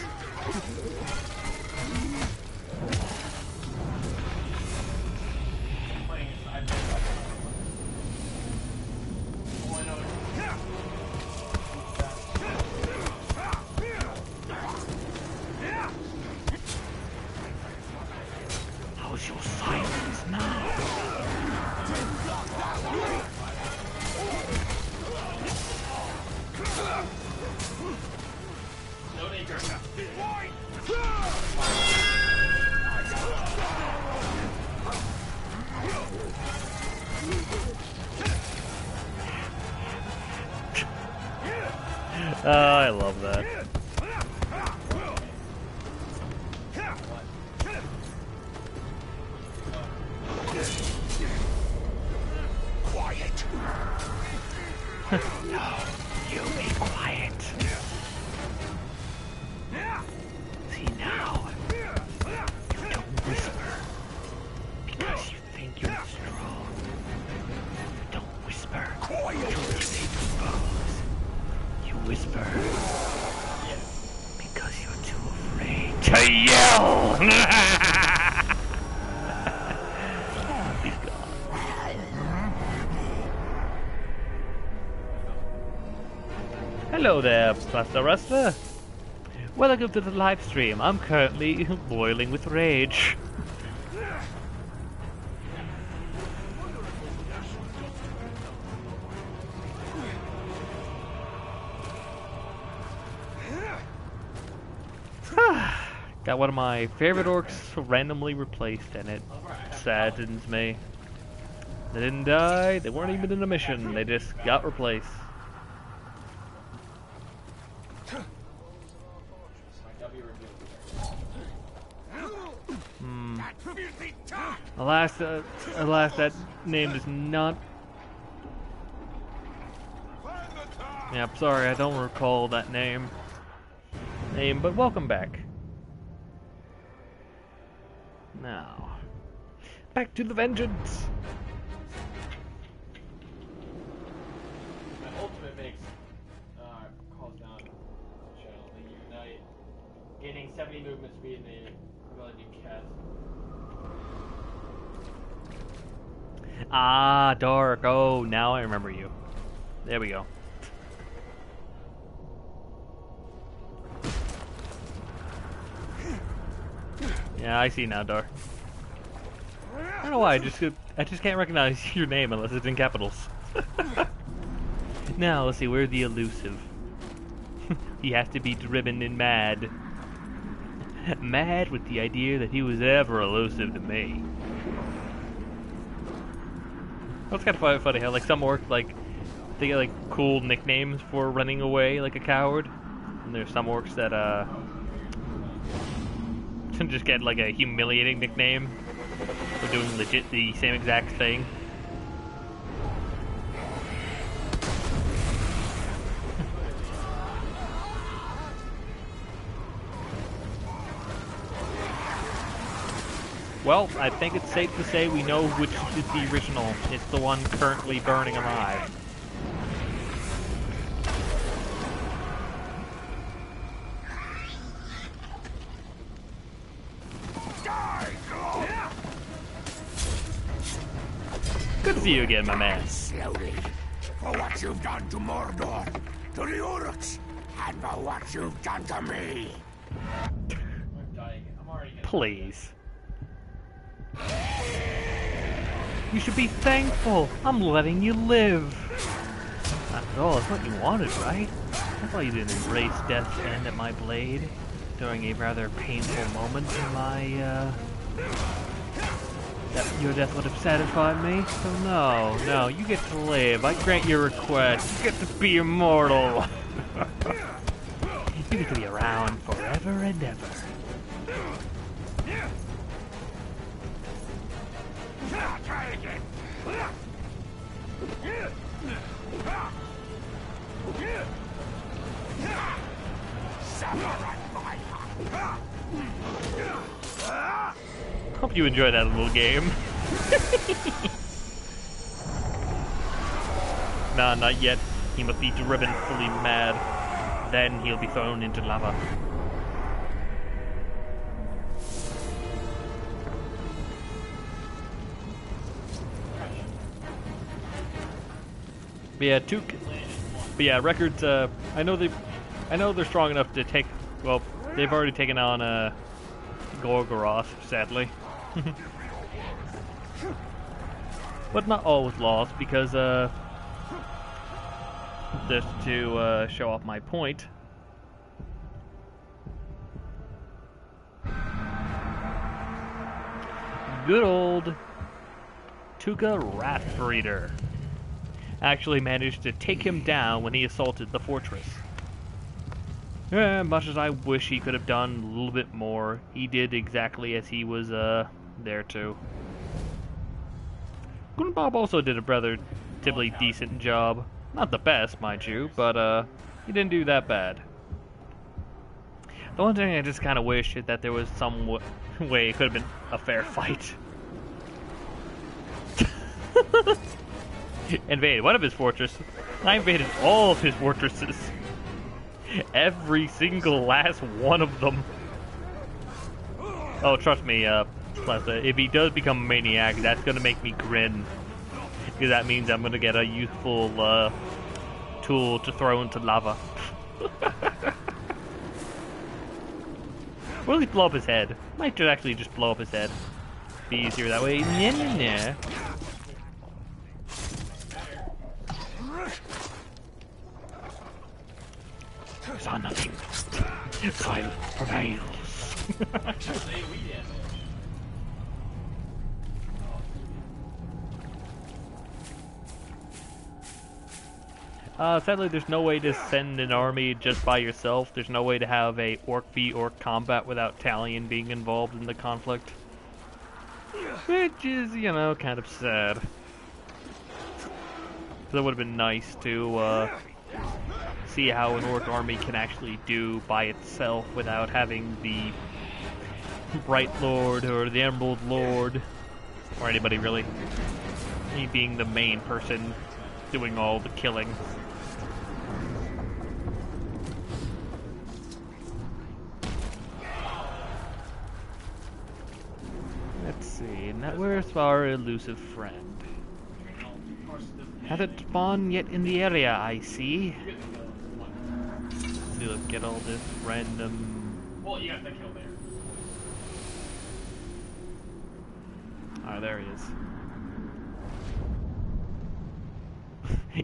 How's your silence now? Oh, I love that. Quiet. No, you be quiet. See now, you don't whisper because you think you're strong. You don't whisper because you expose. You whisper because you're too afraid to yell. He's gone. Hello there, Slaughter Orcs. Welcome to the live stream. I'm currently boiling with rage. Got one of my favorite orcs randomly replaced, and it saddens me. They didn't die, they weren't even in a mission, they just got replaced. Alas, that name is not... Yeah, I'm sorry, I don't recall that name, but welcome back. Now, back to the vengeance! My ultimate makes calls down the channel. They unite, gaining 70 movement speed and the ability to cast. Ah, Dark. Oh, now I remember you. There we go. Yeah, I see now, Dark. I don't know why, I just can't recognize your name unless it's in capitals. Now, let's see, we're the elusive. He has to be driven and mad. Mad with the idea that he was ever elusive to me. That's kind of funny how, like, some orcs, like, they get, like, cool nicknames for running away like a coward. And there's some orcs that, just get, like, a humiliating nickname for doing legit the same exact thing. Well, I think it's safe to say we know which is the original. It's the one currently burning alive. see you again, my man. Slowly. For what you've done to Mordor, to the Orcs, and for what you've done to me. I'm dying. I'm already gonna Please. You should be thankful. I'm letting you live. After all, it's what you wanted, right? That's why you didn't embrace death's end at my blade during a rather painful moment in my, that your death would have satisfied me. So no, you get to live. I grant your request. You get to be immortal. You get to be around forever and ever. Try again. Hope you enjoyed that little game. Nah, not yet. He must be driven fully mad. Then he'll be thrown into lava. But yeah, records. I know they're strong enough to take. Well, they've already taken on Gorgoroth, sadly. But not all was lost, because just to show off my point. Good old Tuka Wrathbreeder actually managed to take him down when he assaulted the fortress. Much as I wish he could have done a little bit more, he did exactly as he was there to. Bob also did a relatively decent job. Not the best, mind you, but he didn't do that bad. The one thing I just kind of wish is that there was some way it could have been a fair fight. Invaded one of his fortresses. I invaded all of his fortresses. Every single last one of them. Oh, trust me, if he does become a maniac, that's gonna make me grin. Because that means I'm gonna get a useful tool to throw into lava. Or at least blow up his head. Might just actually just blow up his head. Be easier that way. Nah. Saw nothing. Silence prevails. Sadly, there's no way to send an army just by yourself. There's no way to have a orc v orc combat without Talion being involved in the conflict. Which is, you know, kind of sad. So it would have been nice to see how an orc army can actually do by itself without having the Bright Lord or the Emerald Lord, or anybody really. Me being the main person doing all the killing. Let's see, now where's our elusive friend? Hasn't spawned yet in the area, I see. Let's get all this random... Well, you got the kill there. Ah, there he is.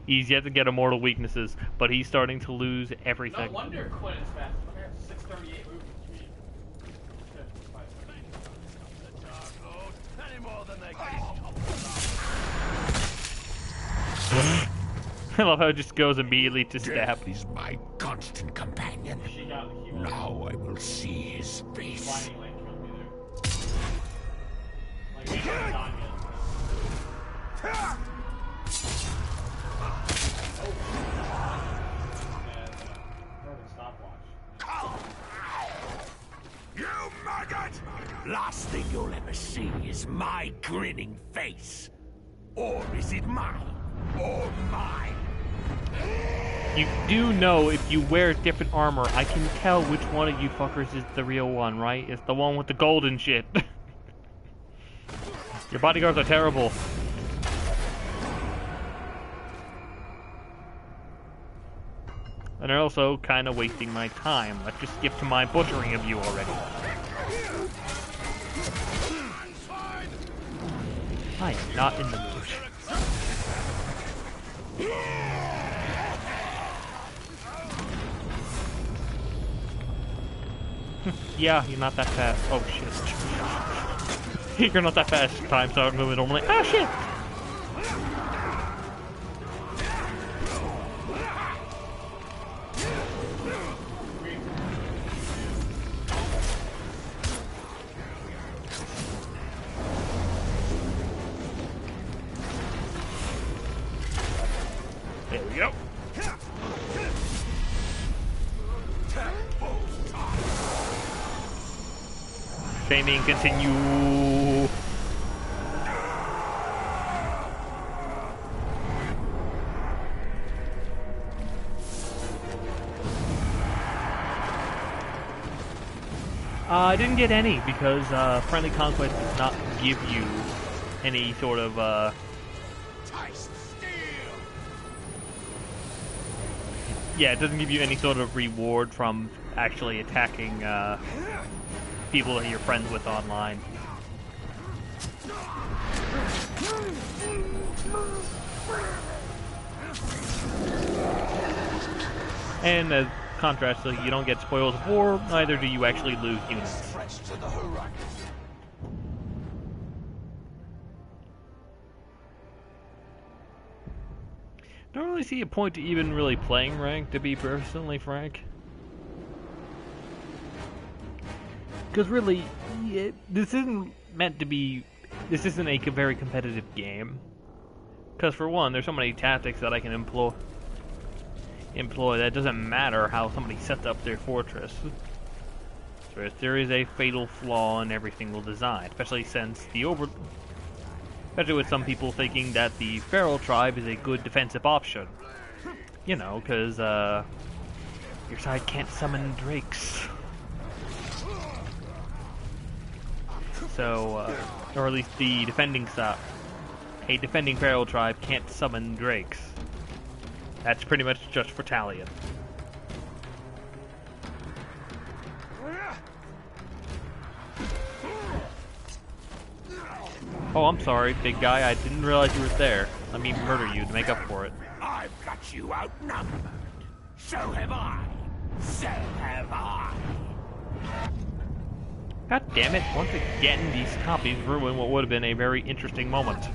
He's yet to get immortal weaknesses, but he's starting to lose everything. No wonder Quinn is fast. Look at 638 movement speed. I love how it just goes immediately to stab. Death is my constant companion. Now I will see his face. You maggot! Last thing you'll ever see is my grinning face. Or is it mine? Or mine? You do know if you wear different armor, I can tell which one of you fuckers is the real one, right? It's the one with the golden shit. Your bodyguards are terrible. And they're also kind of wasting my time. Let's just skip to my butchering of you already. I am not in the mood. Yeah, you're not that fast. Oh shit. You're not that fast. Time start moving normally. Ah shit! There we go. Shaming continue. I didn't get any because Friendly Conquest does not give you any sort of yeah, it doesn't give you any sort of reward from actually attacking people that you're friends with online. And as contrast, so you don't get spoils of war, neither do you actually lose units. Don't really see a point to even really playing rank, to be personally frank. Because really, this isn't meant to be. This isn't a very competitive game. Because for one, there's so many tactics that I can employ that it doesn't matter how somebody sets up their fortress. So there is a fatal flaw in every single design, especially since especially with some people thinking that the Feral Tribe is a good defensive option. You know, because your side can't summon drakes. So, or at least the defending side, a defending Feral Tribe can't summon drakes. That's pretty much just for Talion. Oh, I'm sorry, big guy. I didn't realize you were there. Let me murder you to make up for it. I've got you outnumbered. So have I. So have I. God damn it, once again these copies ruin what would have been a very interesting moment.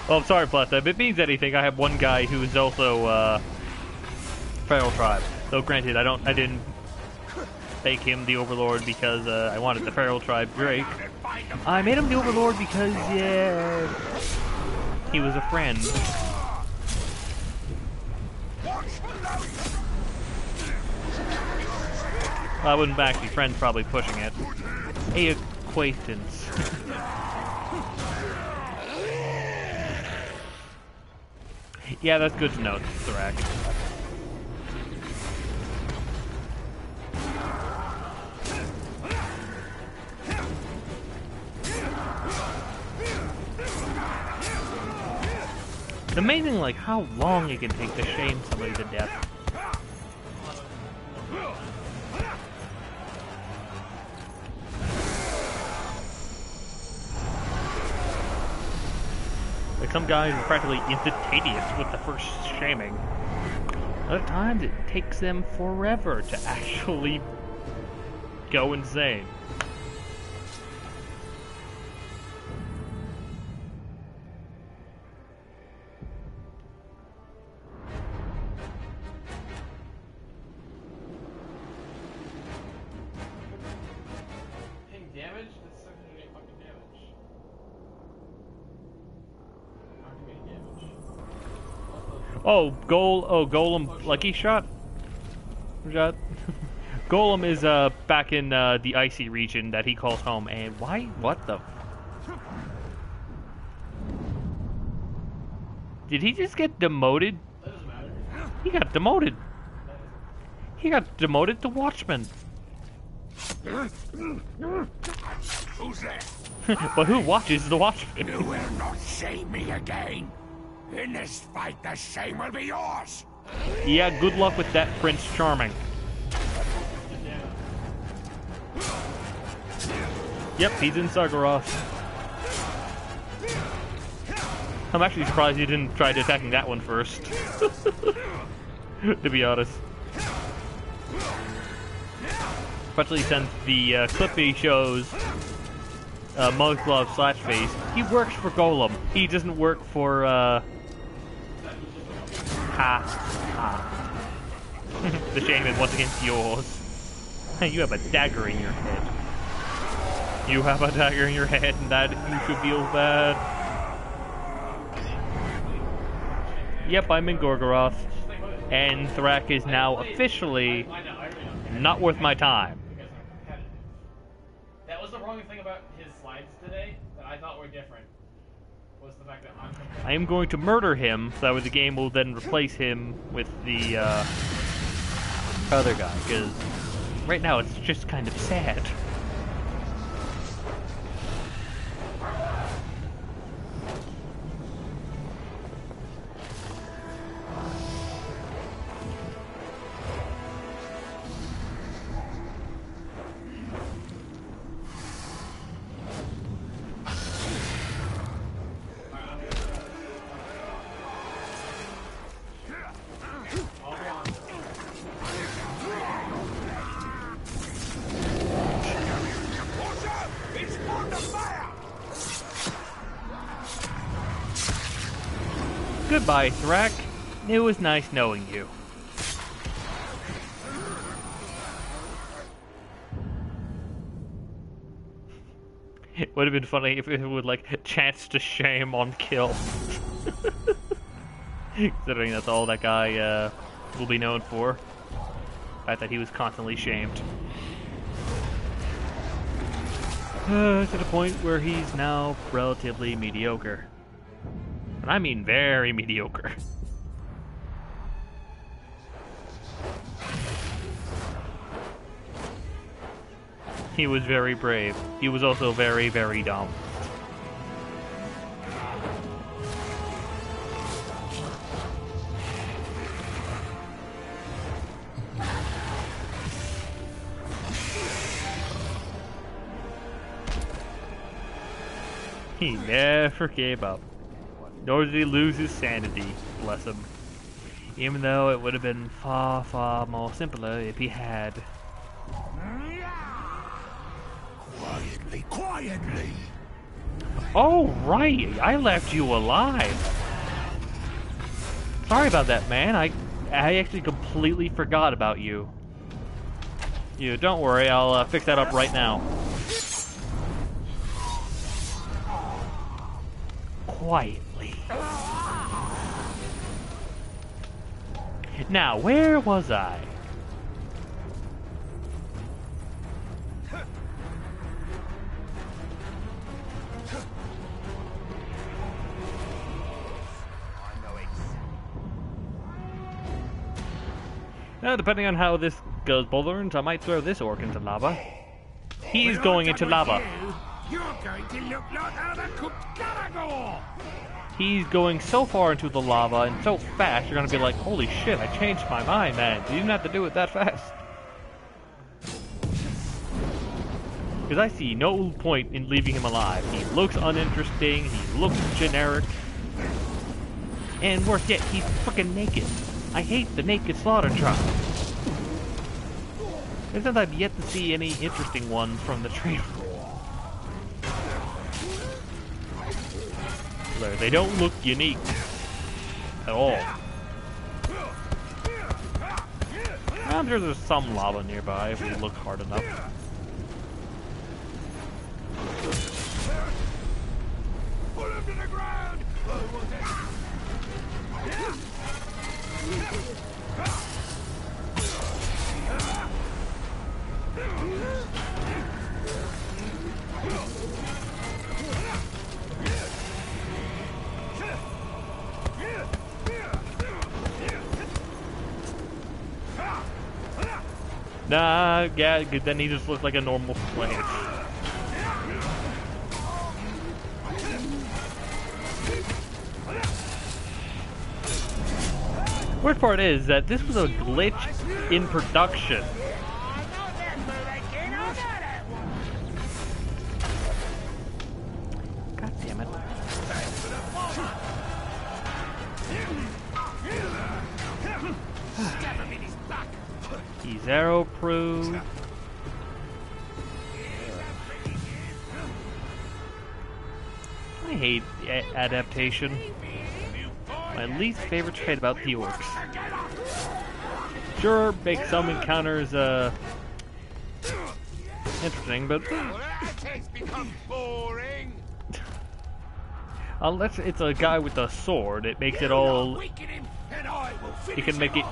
Well, I'm sorry, Plata. If it means anything, I have one guy who is also Feral Tribe. Though, granted, I didn't make him the Overlord because I wanted the Feral Tribe Drake. I made him the Overlord because, yeah, he was a friend. Well, I wouldn't actually friends probably pushing it. A acquaintance. Yeah, that's good to know, Thorak. It's amazing, like, how long it can take to shame somebody to death. Like, some guys are practically instantaneous with the first shaming. Other times it takes them forever to actually go insane. Taking damage? That's 708 fucking damage. Oh, Golem Lucky Shot? Golem is back in the icy region that he calls home, and why? What the? Did he just get demoted? That doesn't matter. He got demoted. He got demoted to Watchman. Who's there? But who watches the Watchman? You will not see me again. In this fight, the same will be yours. Yeah, good luck with that, Prince Charming. Yep, he's in Sargaroth. I'm actually surprised he didn't try attacking that one first. To be honest. Especially since the clip he shows Muglov Slashface, he works for Golem. He doesn't work for the shaman once against yours. You have a dagger in your head. You have a dagger in your head, and that you should feel bad. Yep, I'm in Gorgoroth, and Thrak is now officially not worth my time. That was the wrong thing about his slides today that I thought were different. Was the fact that I am going to murder him, so that way the game will then replace him with the other guy, because right now it's just kind of sad. Goodbye, Thrak. It was nice knowing you. It would have been funny if it would, like, chance to shame on kill. Considering that's all that guy will be known for. The fact that he was constantly shamed. To the point where he's now relatively mediocre. And I mean very mediocre. He was very brave. He was also very, very dumb. He never gave up. Nor did he lose his sanity, bless him. Even though it would have been far, far more simpler if he had. Quietly, quietly. Oh, right! I left you alive! Sorry about that, man. I actually completely forgot about you. You, don't worry, I'll fix that up right now. Quietly. Now, where was I? Now, depending on how this goes, Bullhorns, I might throw this orc into lava. He's going into lava. You're going to look like overcooked Garagor! He's going so far into the lava and so fast, you're gonna be like, holy shit, I changed my mind, man. You didn't have to do it that fast. Because I see no point in leaving him alive. He looks uninteresting, he looks generic. And worse yet, he's freaking naked. I hate the naked slaughter tribe. And since I've yet to see any interesting ones from the trailer. They don't look unique at all. I'm sure there's some lava nearby if we look hard enough. Put him to the ground! Nah, yeah, then he just looks like a normal slave. Worst part is that this was a glitch in production. God damn it. He's arrow proof. I hate adaptation. My least favorite trait about the orcs. Sure, make some encounters interesting, but unless it's a guy with a sword, it makes it all. It can make it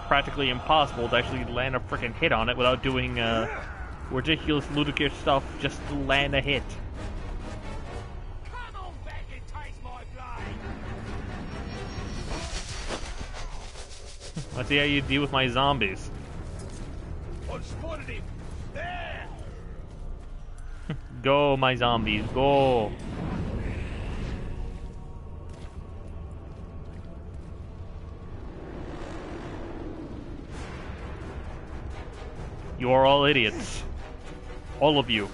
practically impossible to actually land a freaking hit on it without doing ridiculous, ludicrous stuff just to land a hit. Let's see how you deal with my zombies. I spotted him. There. Go, my zombies, go. You are all idiots. All of you.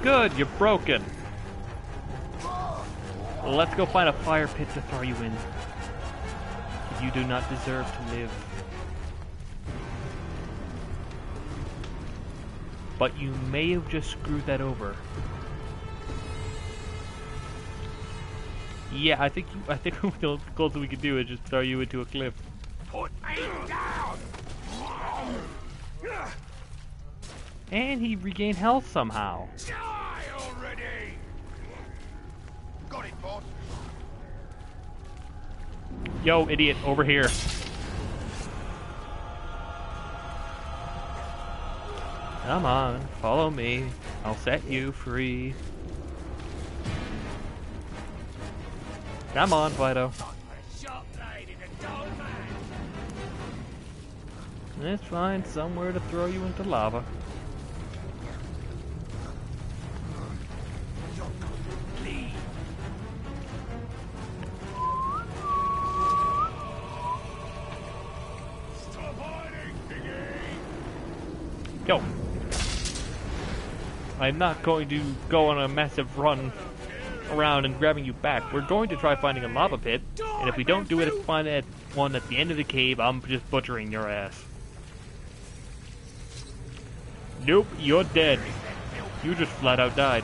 Good, you're broken. Let's go find a fire pit to throw you in. You do not deserve to live. But you may have just screwed that over. Yeah, I think the closest we could do is just throw you into a cliff. Put me down. And he regained health somehow. Die already. Got it, boss. Yo, idiot, over here. Come on, follow me. I'll set you free. Come on, Fido. Let's find somewhere to throw you into lava. Yo. I'm not going to go on a massive run around and grabbing you back. We're going to try finding a lava pit, and if we don't do it, find one at the end of the cave, I'm just butchering your ass. Nope, you're dead. You just flat out died.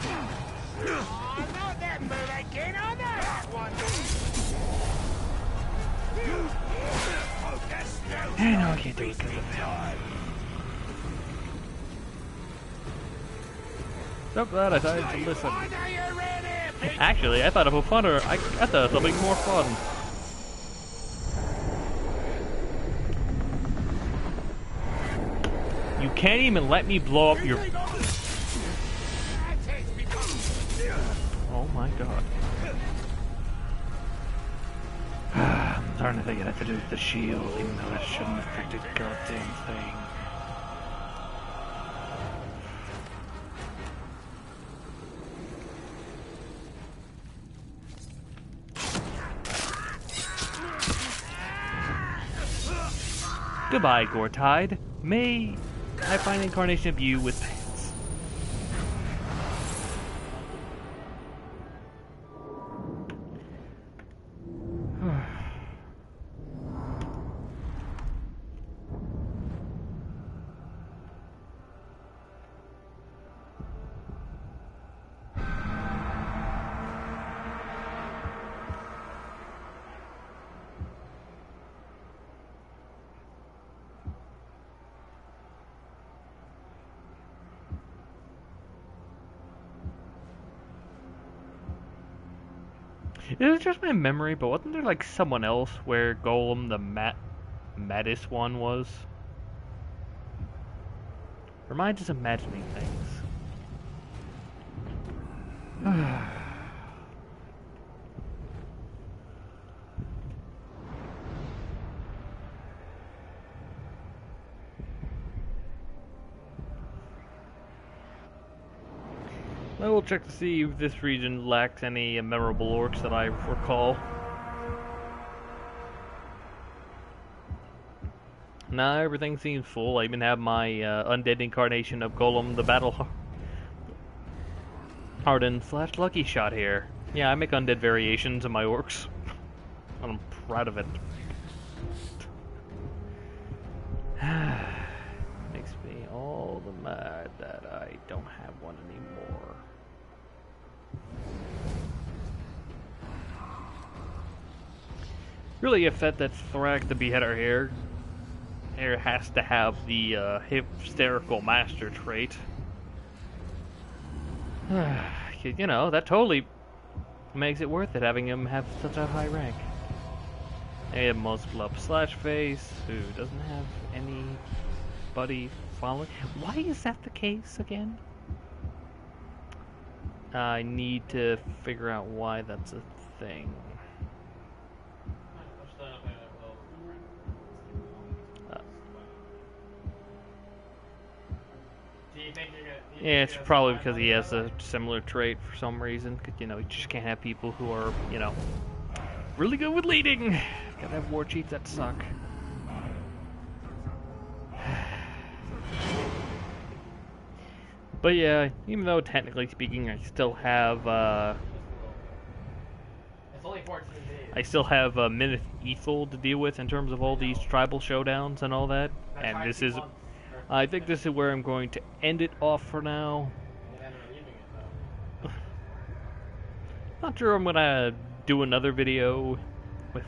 No, I can't do it because of him. So glad I decided to listen. Actually, I thought of a funner. I thought of something more fun. You can't even let me blow up your... Oh my god. I'm starting to think it has to do with the shield, even though that shouldn't affect a goddamn thing. Goodbye, Gortide. May I find an incarnation of you with pants. Is it just my memory, but wasn't there like someone else where Golem the Mattis one was? Or am I just imagining things? I will check to see if this region lacks any memorable orcs that I recall. Nah, everything seems full. I even have my undead incarnation of Golem the Battle Hardened / Lucky Shot here. Yeah, I make undead variations of my orcs. I'm proud of it. Makes me all the mad that I don't have one anymore. Really upset that Thrak the Beheader here has to have the hysterical master trait. You know, that totally makes it worth it having him have such a high rank. I have multiple up slash face who doesn't have anybody following. Why is that the case again? I need to figure out why that's a thing. Yeah, it's probably because he has a similar trait for some reason. 'Cause, you know, you just can't have people who are, you know, really good with leading. Gotta have war chiefs that suck. But yeah, even though technically speaking, I still have Minith Ethel to deal with in terms of all these tribal showdowns and all that. And this is, I think this is where I'm going to end it off for now. Not sure I'm gonna do another video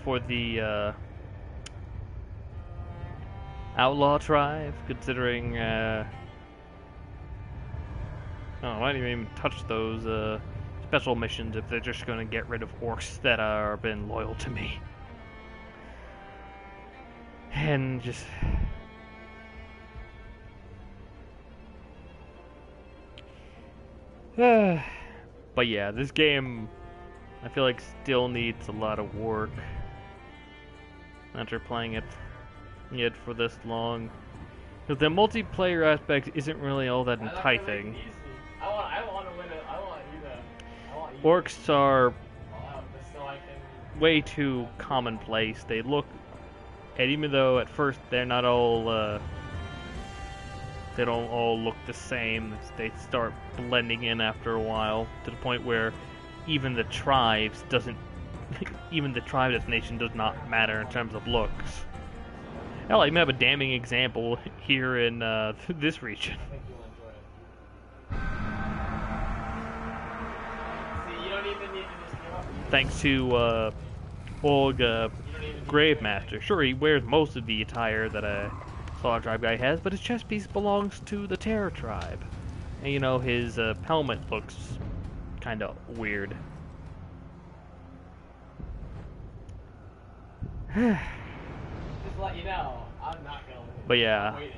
for the Outlaw tribe, considering I didn't even touch those special missions if they're just gonna get rid of orcs that are been loyal to me. And just but yeah, this game I feel like still needs a lot of work after playing it yet for this long. Because the multiplayer aspect isn't really all that enticing. I want to win it. I want you to. Orcs are way too commonplace. They look, and even though at first they're not all they don't all look the same, they start blending in after a while, to the point where even the tribes doesn't, even the tribe designation does not matter in terms of looks. Hell, I even have a damning example here in this region. I think you'll enjoy it. See, you don't even need to just give up. Thanks to Olga Gravemaster. Sure, he wears most of the attire that a Slaughter tribe guy has, but his chest piece belongs to the Terror tribe. And you know, his helmet looks kind of weird. Just to let you know, I'm not gonna win. But yeah. I'm waiting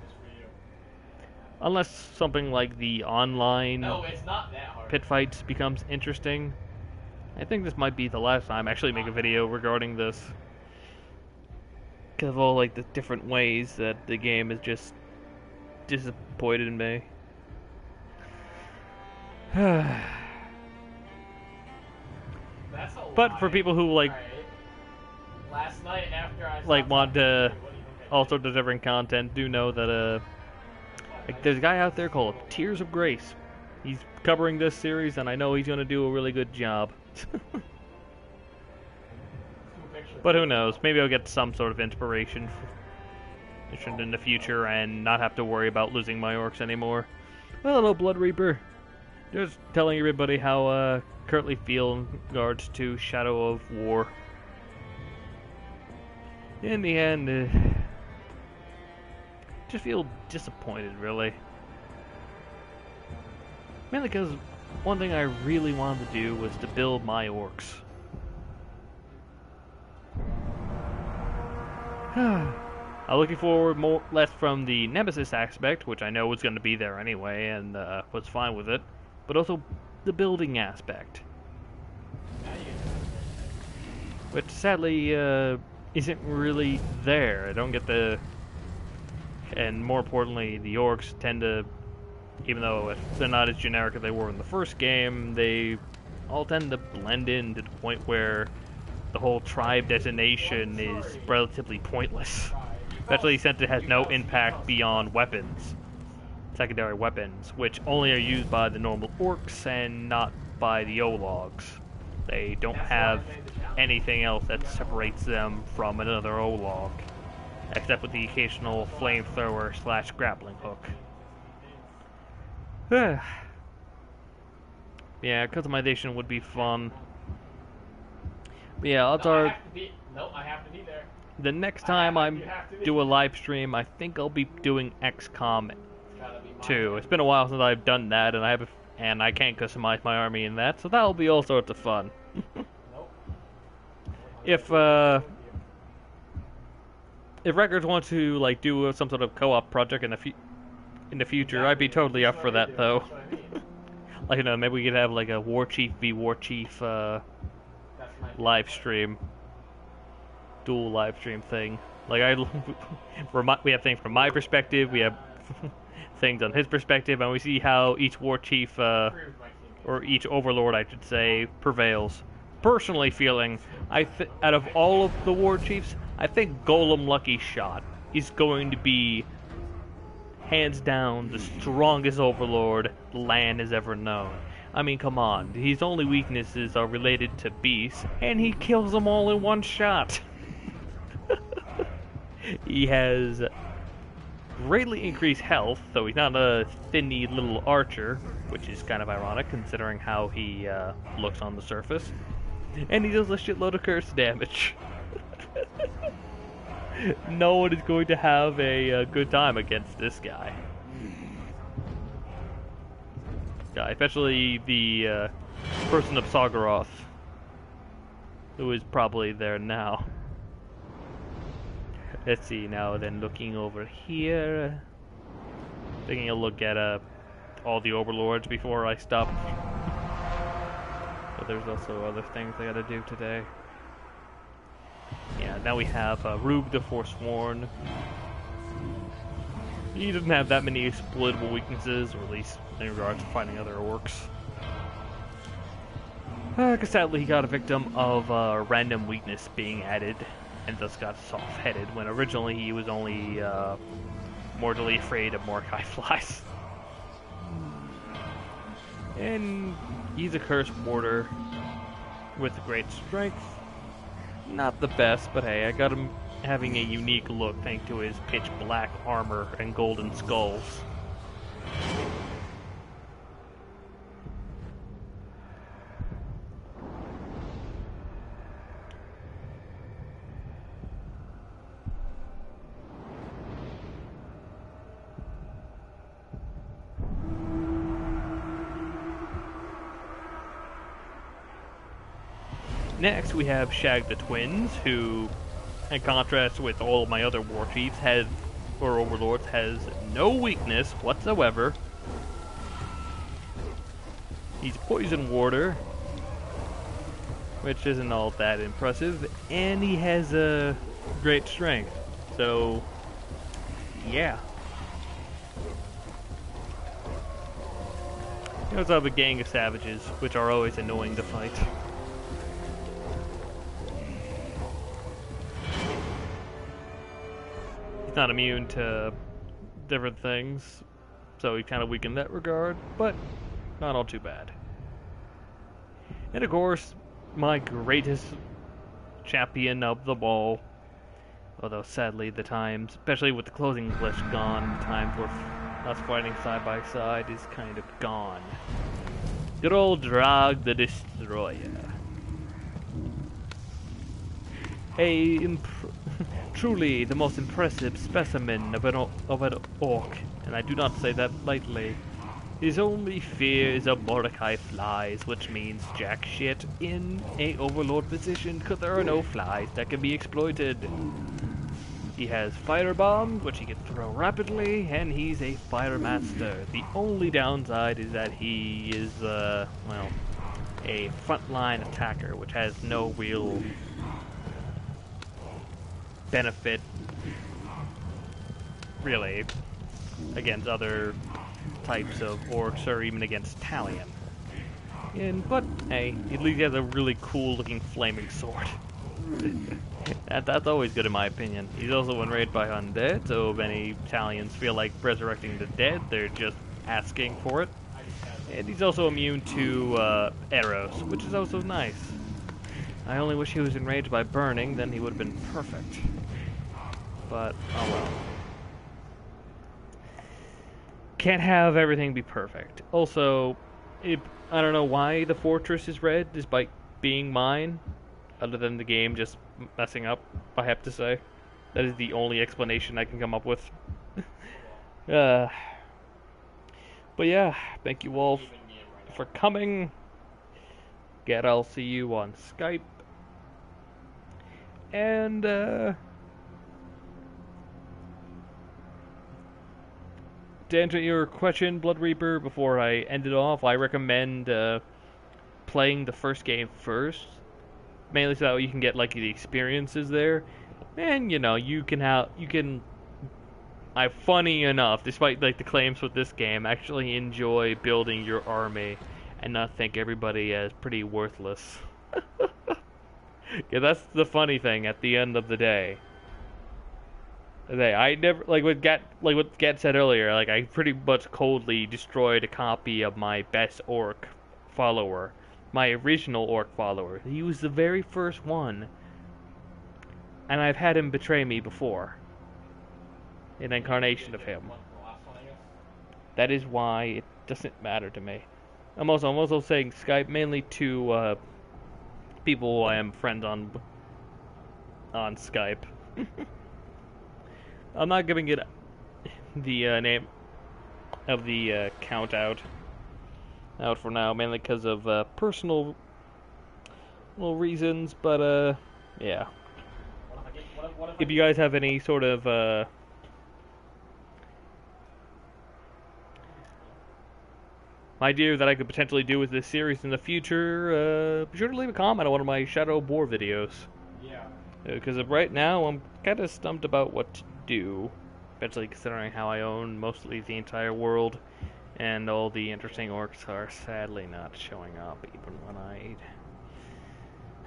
just for you. Unless something like the online No, it's not that hard. pit fights becomes interesting, I think this might be the last time I actually make a video regarding this. Because of all like the different ways that the game has just disappointed me. That's a But lie. for people who like Alright. Last night after I like stopped want talking to you, what do you think I all did? sorts of different content, do know that like there's a guy out there called Tears of Grace. He's covering this series, and I know he's gonna do a really good job. But who knows? Maybe I'll get some sort of inspiration in the future and not have to worry about losing my orcs anymore. Well, hello, Blood Reaper. Just telling everybody how currently feel in regards to Shadow of War. In the end, just feel disappointed, really. Mainly because one thing I really wanted to do was to build my orcs. I'm looking forward more less from the Nemesis aspect, which I know was going to be there anyway, and was fine with it, but also the building aspect, which sadly isn't really there. I don't get the, and more importantly, the orcs tend to, even though they're not as generic as they were in the first game, they all tend to blend in to the point where the whole tribe designation is relatively pointless, especially since it has no impact beyond weapons, secondary weapons, which only are used by the normal orcs and not by the Ologs. They don't have anything else that separates them from another Olog, except with the occasional flamethrower / grappling hook. Yeah, customization would be fun. But yeah, odds are I have to be there. the next time I do a live stream, I think I'll be doing XCOM 2. It's been a while since I've done that, and I can't customize my army in that, so that'll be all sorts of fun. If Records want to like do some sort of co-op project in the future, I'd be totally up for that though. Like, you know, maybe we could have like a War Chief v War Chief live stream, dual live stream thing. Like we have things from my perspective, we have things on his perspective, and we see how each War Chief or each Overlord, I should say, prevails. Personally feeling, out of all of the War Chiefs, I think Golem Lucky Shot is going to be hands down the strongest Overlord the land has ever known. I mean, come on, his only weaknesses are related to beasts, and he kills them all in one shot. He has greatly increased health, though he's not a thinny little archer, which is kind of ironic considering how he looks on the surface. And he does a shitload of curse damage. No one is going to have a good time against this guy. Yeah, especially the person of Sargaroth, who is probably there now. Let's see now, then looking over here, taking a look at all the overlords before I stop. But there's also other things I gotta do today. Yeah, now we have Rube the Forsworn. He doesn't have that many exploitable weaknesses, or at least in regards to fighting other orcs. Because sadly he got a victim of random weakness being added, and thus got soft-headed, when originally he was only mortally afraid of Mordecai flies. And he's a cursed warder with great strength. Not the best, but hey, I got him having a unique look thanks to his pitch black armor and golden skulls. Next, we have Shag the Twins, who, in contrast with all of my other war chiefs, or overlords, has no weakness whatsoever. He's Poison Warder, which isn't all that impressive, and he has a great strength. So, yeah. He also have a gang of savages, which are always annoying to fight. He's not immune to different things, so he's kind of weak in that regard, but not all too bad. And of course, my greatest champion of them all, although sadly the times, especially with the closing glitch gone, the time for us fighting side by side is kind of gone. Good old Drag the Destroyer. Truly the most impressive specimen of an orc, and I do not say that lightly. His only fear is of Mordecai flies, which means jack shit in a overlord position, because there are no flies that can be exploited. He has fire bombs, which he can throw rapidly, and he's a fire master. The only downside is that he is, well, a frontline attacker, which has no real benefit, really, against other types of orcs or even against Talion. But hey, at least he has a really cool looking flaming sword. That's always good in my opinion. He's also enraged by undead, so if any Italians feel like resurrecting the dead, they're just asking for it. And he's also immune to arrows, which is also nice. I only wish he was enraged by burning, then he would have been perfect. But, oh well. Can't have everything be perfect. Also, I don't know why the fortress is red, despite being mine. Other than the game just messing up, I have to say. That is the only explanation I can come up with. But yeah, thank you all for coming. Again, I'll see you on Skype. And, to answer your question, Blood Reaper, before I end it off, I recommend playing the first game first. Mainly so that you can get like the experiences there, and you know funny enough, despite like the claims with this game, actually enjoy building your army and not think everybody as pretty worthless. Yeah, that's the funny thing at the end of the day. I never like what Gat said earlier. Like I pretty much coldly destroyed a copy of my best orc follower. My original orc follower. He was the very first one. And I've had him betray me before. An incarnation of him. That is why it doesn't matter to me. I'm also saying Skype mainly to people I am friends on Skype. I'm not giving it the name of the account out for now, mainly because of personal reasons, but yeah. If you guys have any sort of idea that I could potentially do with this series in the future, be sure to leave a comment on one of my Shadow Boar videos. Yeah. Because right now, I'm kind of stumped about what to do, especially considering how I own mostly the entire world. And all the interesting orcs are sadly not showing up, even when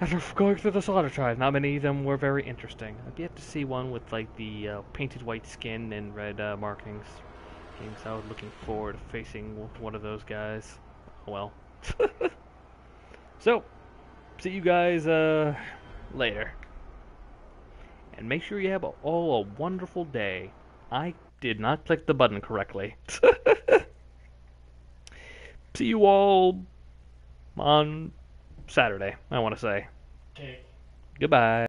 after going through the Slaughter Tribe, not many of them were very interesting. I've yet to see one with like the painted white skin and red markings. So I was looking forward to facing one of those guys. Well. So, see you guys later. And make sure you have all a wonderful day. I did not click the button correctly. See you all on Saturday, I want to say. Okay. Goodbye.